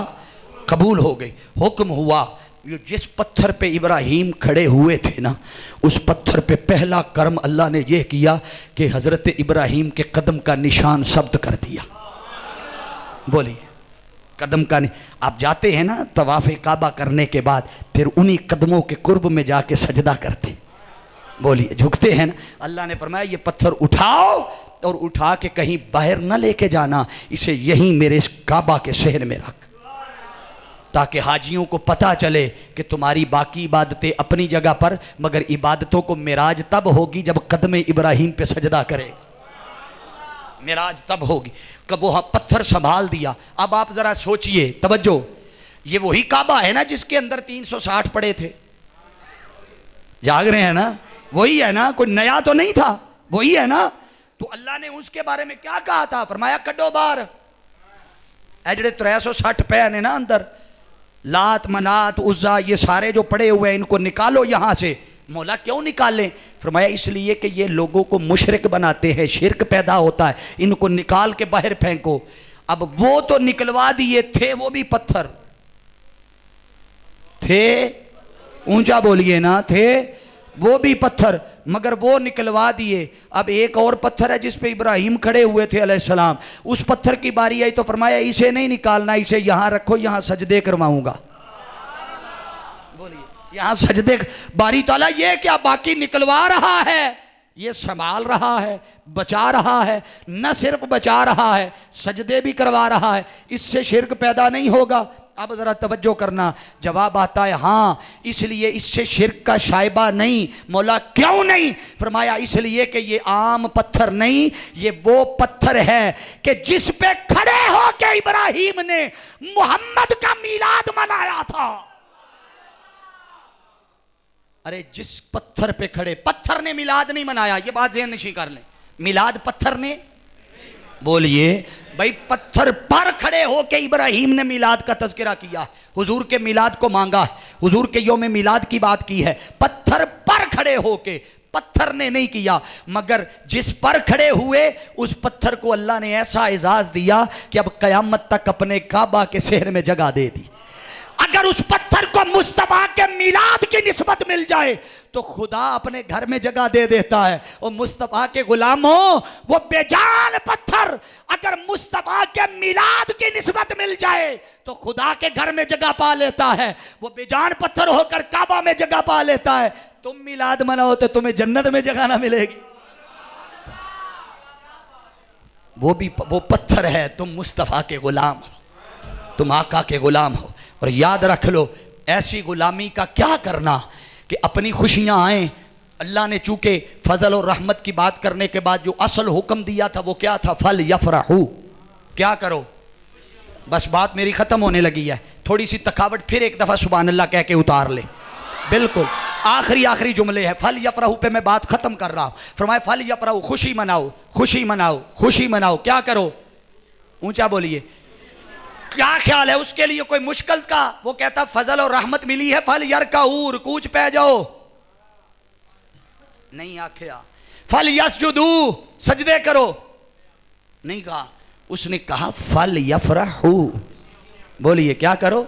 S3: कबूल हो गई। हुक्म हुआ जिस पत्थर पे इब्राहीम खड़े हुए थे ना, उस पत्थर पे पहला कर्म अल्लाह ने यह किया कि हज़रत इब्राहीम के कदम का निशान शब्द कर दिया। बोलिए कदम का आप जाते हैं ना तवाफ़ काबा करने के बाद, फिर उन्हीं कदमों के कुर्ब में जाके सजदा करते, बोलिए झुकते हैं ना। अल्लाह ने फरमाया ये पत्थर उठाओ और उठा के कहीं बाहर न लेके जाना, इसे यहीं मेरे इस काबा के शहर में रख, ताकि हाजियों को पता चले कि तुम्हारी बाकी इबादतें अपनी जगह पर, मगर इबादतों को मिराज तब होगी जब कदम इब्राहीम पे सजदा करे, मिराज तब होगी। कब वो पत्थर संभाल दिया। अब आप जरा सोचिए, तवज्जो, ये वही काबा है ना जिसके अंदर 360 पड़े थे, जाग रहे हैं ना, वही है ना, कोई नया तो नहीं था, वही है ना। तो अल्लाह ने उसके बारे में क्या कहा था? फरमाया कड्डो बार ए जेड़े 360 पैन है ना अंदर, लात मनात उज्जा ये सारे जो पड़े हुए हैं इनको निकालो यहां से, मौला क्यों निकालें? फरमाया इसलिए कि ये लोगों को मुशरिक बनाते हैं, शिरक पैदा होता है, इनको निकाल के बाहर फेंको। अब वो तो निकलवा दिए थे, वो भी पत्थर थे, ऊंचा बोलिए ना, थे वो भी पत्थर, मगर वो निकलवा दिए। अब एक और पत्थर है जिस पे इब्राहिम खड़े हुए थे अलैहिस्सलाम, उस पत्थर की बारी आई तो फरमाया इसे नहीं निकालना, इसे यहां रखो, यहां सजदे करवाऊंगा। बोलिए यहां सजदे बारी ताला, ये क्या बाकी निकलवा रहा है, ये संभाल रहा है, बचा रहा है, न सिर्फ बचा रहा है सजदे भी करवा रहा है, इससे शिरक पैदा नहीं होगा। अब जरा तवज्जो करना, जवाब आता है हाँ, इसलिए इससे शिरक का शायबा नहीं। मौला क्यों नहीं? फरमाया इसलिए कि ये आम पत्थर नहीं, ये वो पत्थर है कि जिस पे खड़े होकर इब्राहिम ने मोहम्मद का मीलाद मनाया था। अरे जिस पत्थर पे खड़े, पत्थर ने मिलाद नहीं मनाया, ये बात ज़हन नशीं कर लें, मिलाद पत्थर ने, बोलिए भाई, पत्थर पर खड़े होके इब्राहिम ने मिलाद का तज़किरा किया, हुजूर के मिलाद को मांगा, हुजूर के यौम मिलाद की बात की है, पत्थर पर खड़े होके, पत्थर ने नहीं किया, मगर जिस पर खड़े हुए उस पत्थर को अल्लाह ने ऐसा एजाज दिया कि अब कयामत तक अपने काबा के शहर में जगह दे दी। अगर उस पत्थर को मुस्तफा के मिलाद की निस्बत मिल जाए तो खुदा अपने घर में जगह दे देता है। और मुस्तफा के गुलामों, वो बेजान पत्थर अगर मुस्तफा के मिलाद की निस्बत मिल जाए तो खुदा के घर में जगह पा लेता है। वो बेजान पत्थर होकर काबा में जगह पा लेता है। तुम मिलाद मनाओ तो तुम्हें जन्नत में जगह ना मिलेगी। वो पत्थर है, तुम मुस्तफा के गुलाम हो, तुम आका के गुलाम हो। और याद रख लो, ऐसी गुलामी का क्या करना कि अपनी खुशियां आए। अल्लाह ने चूंकि फजल और रहमत की बात करने के बाद जो असल हुक्म दिया था वो क्या था? फल यफरहू, क्या करो। बस बात मेरी खत्म होने लगी है, थोड़ी सी थकावट, फिर एक दफा सुभान अल्लाह कह के उतार ले। बिल्कुल आखिरी जुमले हैं, फल यफरहू पे मैं बात खत्म कर रहा हूं। फरमाए फल यफरहू, खुशी मनाओ, खुशी मनाओ, खुशी मनाओ। क्या करो? ऊंचा बोलिए, क्या ख्याल है उसके लिए कोई मुश्किल का? वो कहता फजल और रहमत मिली है, फल यरकाऊर, कूच पे जाओ, नहीं आख्या। फल यसजुदू, सजदे करो, नहीं कहा। उसने कहा फल यफरहू, बोलिए क्या करो?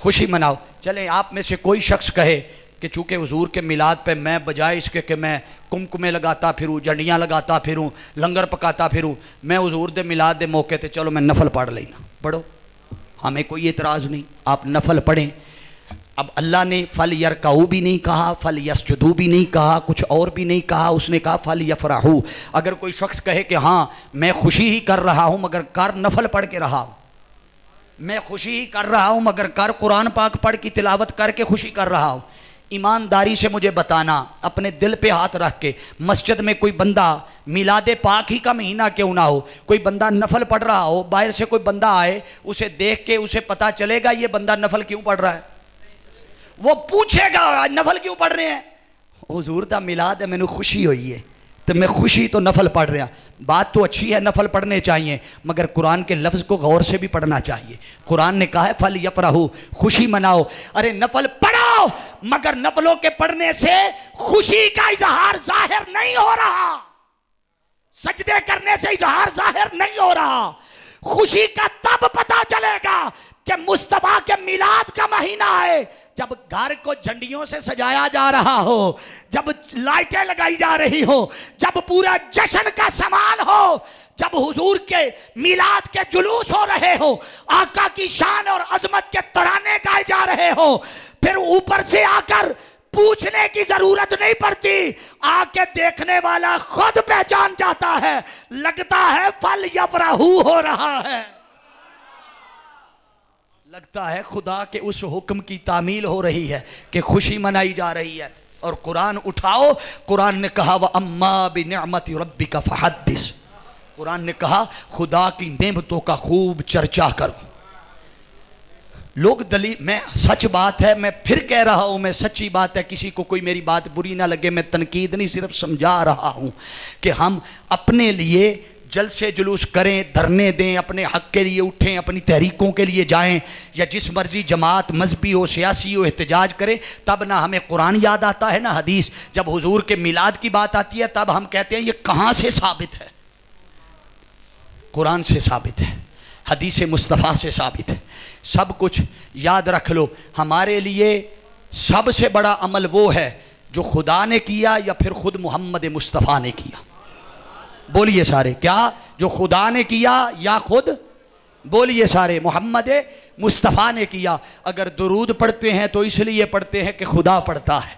S3: खुशी मनाओ। चले आप में से कोई शख्स कहे कि चूंकि हुजूर के मिलाद पे मैं बजाय इसके कि मैं कुमकुमे लगाता फिरूँ, जंडियाँ लगाता फिरूँ, लंगर पकाता फिरूँ, मैं हुजूर दे मिलाद दे मौके ते चलो मैं नफल पढ़ लेना, पढ़ो, हमें कोई एतराज़ नहीं, आप नफल पढ़ें। अब अल्लाह ने फल यरकाऊ भी नहीं कहा, फल यसजुदू भी नहीं कहा, कुछ और भी नहीं कहा, उसने कहा फल यफरहू। अगर कोई शख्स कहे कि हाँ मैं खुशी ही कर रहा हूँ मगर कर नफल पढ़ के रहा हूँ, मैं खुशी ही कर रहा हूँ मगर कर कुरान पाक पढ़ की तिलावत करके खुशी कर रहा हूँ, ईमानदारी से मुझे बताना, अपने दिल पे हाथ रख के, मस्जिद में कोई बंदा मिलादे पाक ही का महीना क्यों ना हो, कोई बंदा नफल पढ़ रहा हो, बाहर से कोई बंदा आए, उसे देख के उसे पता चलेगा ये बंदा नफल क्यों पढ़ रहा है? वो पूछेगा नफल क्यों पढ़ रहे हैं? हुजूर दा मिलाद है, मैंने खुशी हुई है तो मैं खुशी तो नफल पढ़ रहा। बात तो अच्छी है, नफल पढ़ने चाहिए, मगर कुरान के लफ्ज़ को गौर से भी पढ़ना चाहिए। कुरान ने कहा है फल यफरहू, खुशी मनाओ। अरे नफल पढ़ो, मगर नफलों के पढ़ने से खुशी का इजहार जाहिर नहीं हो रहा, सजदे करने से इजहार जाहिर नहीं हो रहा। खुशी का तब पता चलेगा कि मुस्तफा के मिलाद का महीना है, जब घर को झंडियों से सजाया जा रहा हो, जब लाइटें लगाई जा रही हो, जब पूरा जश्न का सामान हो, जब हुजूर के मिलाद के जुलूस हो रहे हो, आका की शान और अजमत के तराने गाए जा रहे हो, फिर ऊपर से आकर पूछने की जरूरत नहीं पड़ती, आके देखने वाला खुद पहचान जाता है, लगता है फल यफरहू हो रहा है, लगता है खुदा के उस हुक्म की तामील हो रही है कि खुशी मनाई जा रही है। और कुरान उठाओ, कुरान ने कहा व अम्मा बिनिअमति रब्बिका फहद्दिस, कुरान ने कहा खुदा की नेमतों का खूब चर्चा करो। लोग दलील, मैं सच बात है, मैं फिर कह रहा हूं, मैं सच्ची बात है, किसी को कोई मेरी बात बुरी ना लगे, मैं तनकीद नहीं सिर्फ समझा रहा हूं कि हम अपने लिए जलसे जुलूस करें, धरने दें, अपने हक के लिए उठें, अपनी तहरीकों के लिए जाएं, या जिस मर्जी जमात मजहबी हो सियासी हो एहतजाज करें, तब ना हमें कुरान याद आता है ना हदीस। जब हुजूर के मिलाद की बात आती है तब हम कहते हैं ये कहाँ से साबित है? कुरान से साबित है, हदीस मुस्तफ़ा से साबित है। सब कुछ याद रख लो। हमारे लिए सबसे बड़ा अमल वो है जो खुदा ने किया या फिर खुद मोहम्मद मुस्तफ़ा ने किया। बोलिए सारे, क्या जो खुदा ने किया या खुद? बोलिए सारे, मोहम्मद मुस्तफ़ा ने किया। अगर दुरूद पढ़ते हैं तो इसलिए पढ़ते हैं कि खुदा पढ़ता है,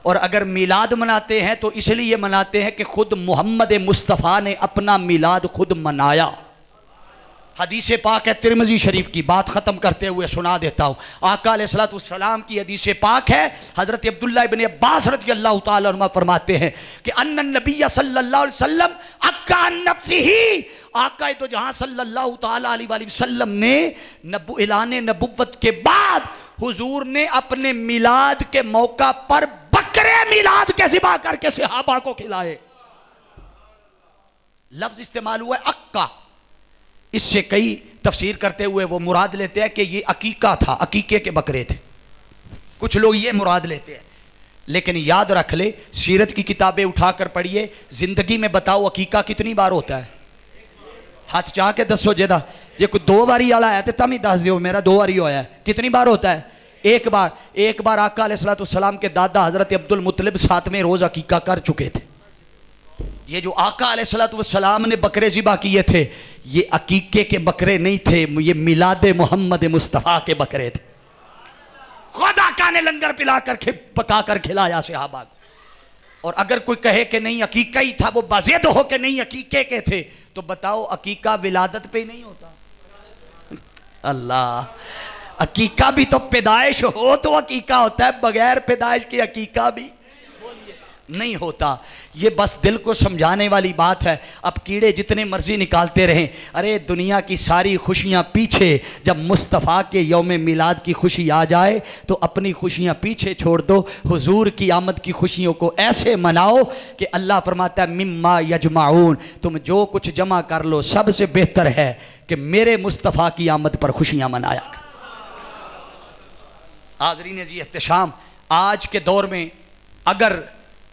S3: और अगर मिलाद मनाते हैं तो इसलिए मनाते हैं कि खुद मोहम्मद मुस्तफ़ा ने अपना मिलाद खुद मनाया। हदीस पाक है तिरमिज़ी शरीफ की, बात ख़त्म करते हुए सुना देता हूँ। आका अलैहिस्सलाम की हदीस पाक है, हज़रत अब्दुल्ला इब्न अब्बास रज़ियल्लाहु ताला अन्हुमा फरमाते हैं कि अन्नन नबी सल्लल्लाहु अलैहि वसल्लम अक्का अन नफ्सिही, आका तो जहाँ सल्लल्लाहु ताला अलैहि वसल्लम ने ऐलान नबुव्वत के बाद हुजूर ने अपने मिलाद के मौका पर बकरे मिलाद के ज़िबा करके सहाबा को खिलाए। लफ्ज़ इस्तेमाल हुआ है अक्का। इससे कई तफसीर करते हुए वो मुराद लेते हैं कि ये अकीका था, अकीके के बकरे थे। कुछ लोग ये मुराद लेते हैं, लेकिन याद रख ले, सीरत की किताबें उठाकर पढ़िए, जिंदगी में बताओ अकीका कितनी बार होता है? हाथ चाह के दसो जेदा, जे कोई 2 बारी वाला है तो तम ही दस दो, मेरा 2 बारी होया है। कितनी बार होता है? एक बार। एक बार आका अलैहिस्सलाम के दादा हजरत अब्दुल मुत्तलिब 7वें रोज अकीका कर चुके थे। ये जो आका अलैहिस्सलाम ने बकरे ज़िबा किए थे, ये अकीके के बकरे नहीं थे, ये मिलाद मोहम्मद मुस्तफ़ा के बकरे थे। खुद आका ने लंगर पिलाकर पकाकर खिलाया सहाबा को। और अगर कोई कहे कि नहीं अकीका ही था, वो बाज़िद हो के नहीं अकीके के थे, तो बताओ अकीका विलादत पे ही नहीं होता? अल्लाह, अकीका भी तो पैदाइश हो तो अकीका होता है, बगैर पैदाइश के अकीका भी नहीं होता। ये बस दिल को समझाने वाली बात है। अब कीड़े जितने मर्जी निकालते रहें, अरे दुनिया की सारी खुशियाँ पीछे, जब मुस्तफ़ा के यौम मिलाद की खुशी आ जाए तो अपनी खुशियाँ पीछे छोड़ दो, हुजूर की आमद की खुशियों को ऐसे मनाओ कि अल्लाह फरमाता है मिम्मा यजमाऊन, तुम जो कुछ जमा कर लो सबसे बेहतर है कि मेरे मुस्तफ़ा की आमद पर खुशियाँ मनाया। हाज़रीन जी एहतशाम, आज के दौर में अगर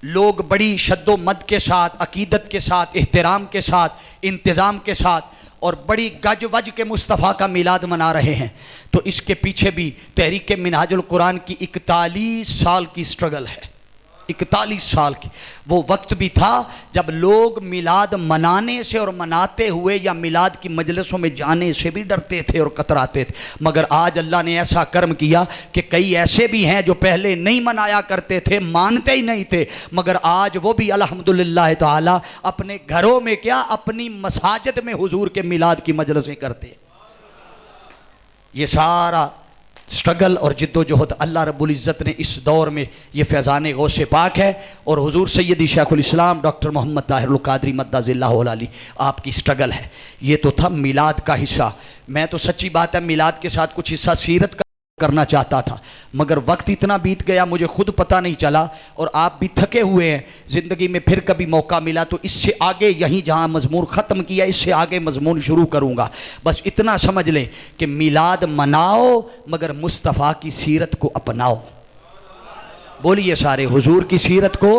S3: लोग बड़ी शद्दो मद के साथ, अकीदत के साथ, एहतराम के साथ, इंतज़ाम के साथ और बड़ी गज वज के मुस्तफ़ा का मिलाद मना रहे हैं, तो इसके पीछे भी तहरीक मिनहाजुल कुरान की 41 साल की स्ट्रगल है। 41 साल की। वो वक्त भी था जब लोग मिलाद मनाने से और मनाते हुए या मिलाद की मजलिसों में जाने से भी डरते थे और कतराते थे। मगर आज अल्लाह ने ऐसा कर्म किया कि कई ऐसे भी हैं जो पहले नहीं मनाया करते थे, मानते ही नहीं थे, मगर आज वो भी अल्हम्दुलिल्लाह ताला अपने घरों में क्या, अपनी मसाजिद में हुजूर के मिलाद की मजलिसें करते। ये सारा स्ट्रगल और जिद्दोजहद अल्लाह रब्बुल इज़्ज़त ने इस दौर में ये फैज़ान गौसे पाक है और हुजूर सैयदी शेखुल इस्लाम डॉक्टर मोहम्मद ताहिरुल क़ादरी मद्दाज़िल्लाहुल अली आपकी स्ट्रगल है। ये तो था मिलाद का हिस्सा। मैं तो सच्ची बात है मिलाद के साथ कुछ हिस्सा सीरत का करना चाहता था, मगर वक्त इतना बीत गया मुझे खुद पता नहीं चला, और आप भी थके हुए हैं। ज़िंदगी में फिर कभी मौका मिला तो इससे आगे, यहीं जहाँ मज़मून ख़त्म किया इससे आगे मज़मून शुरू करूँगा। बस इतना समझ लें कि मिलाद मनाओ मगर मुस्तफ़ा की सीरत को अपनाओ। बोलिए सारे, हुजूर की सीरत को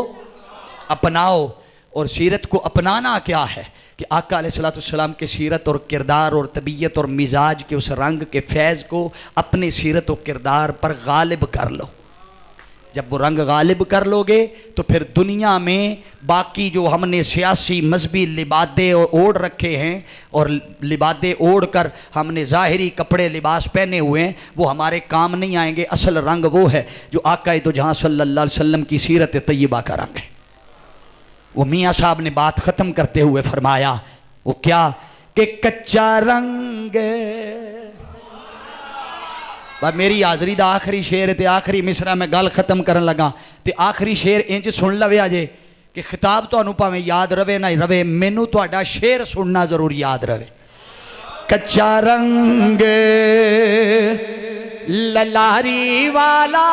S3: अपनाओ। और सीरत को अपनाना क्या है कि आका अलैहिस्सलाम के सीरत और किरदार और तबीयत और मिजाज के उस रंग के फैज़ को अपने सीरत और किरदार पर गालिब कर लो। जब वो रंग गालिब कर लोगे तो फिर दुनिया में बाकी जो हमने सियासी मजहबी लिबादे ओढ़ रखे हैं और लिबादे ओढ़ कर हमने ज़ाहिरी कपड़े लिबास पहने हुए हैं, वो हमारे काम नहीं आएंगे। असल रंग वो है जो आका दो जहाँ सल्लल्लाहु अलैहि वसल्लम की सीरत तय्यबा का रंग है। वो मियाँ साहब ने बात ख़त्म करते हुए फरमाया, वो क्या कि कच्चा रंग, मेरी हाज़री दा आखिरी शेर ते आखिरी मिसरा मैं गल ख़त्म करन लगा ते आखिरी शेर इंज सुन लवे अजे कि खिताब तुहानू भावें याद रवे ना रवे, मैनू तुहाडा शेर सुनना ज़रूर याद रवे। कच्चा रंग ललारी वाला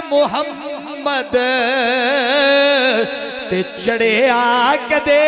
S3: मुहम्मद ते चढ़िया कदे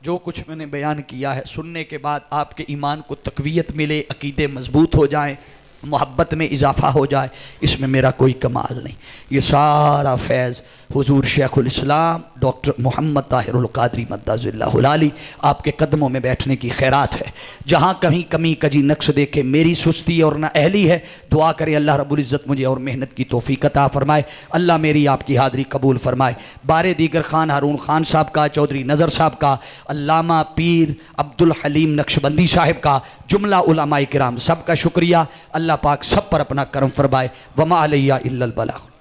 S3: जो कुछ मैंने बयान किया है सुनने के बाद आपके ईमान को तकवीयत मिले, अकीदे मजबूत हो जाएं, मोहब्बत में इजाफा हो जाए, इसमें मेरा कोई कमाल नहीं। ये सारा फैज़ हुजूर शेखुल इस्लाम डॉक्टर मोहम्मद ताहिरुल क़ादरी मद्दाज़िल्लाहुल आली आपके कदमों में बैठने की खैरात है। जहाँ कहीं कमी कजी नक्श देखे मेरी सुस्ती और ना अहली है, दुआ करें अल्लाह रब्बुल इज़्ज़त मुझे और मेहनत की तौफ़ीक़ अता फ़रमाए। अल्लाह मेरी आपकी हाज़री कबूल फ़रमाए। बारे दीगर ख़ान हारून ख़ान साहब का, चौधरी नज़र साहब का, अल्लामा पीर अब्दुल हलीम नक्शबंदी साहब का, जुमला उलमाए किराम सब का शुक्रिया। अल्लाह पाक सब पर अपना करम फरमाए। वमा अलैया इल्लल बलाग।